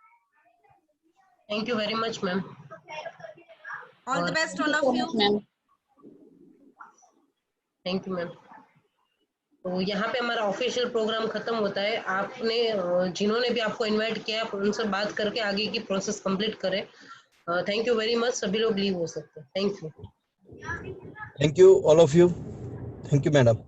Thank you very much ma'am. All the best all of you. Thank you ma'am. तो यहाँ पे हमारा ऑफिशियल प्रोग्राम खत्म होता है। आपने जिन्होंने भी आपको इनवाइट किया है उनसे बात करके आगे की प्रोसेस कंप्लीट करें। Thank you very much. सभी लोग लीव हो सकते हैं। Thank you. Thank you all of you. Thank you, madam.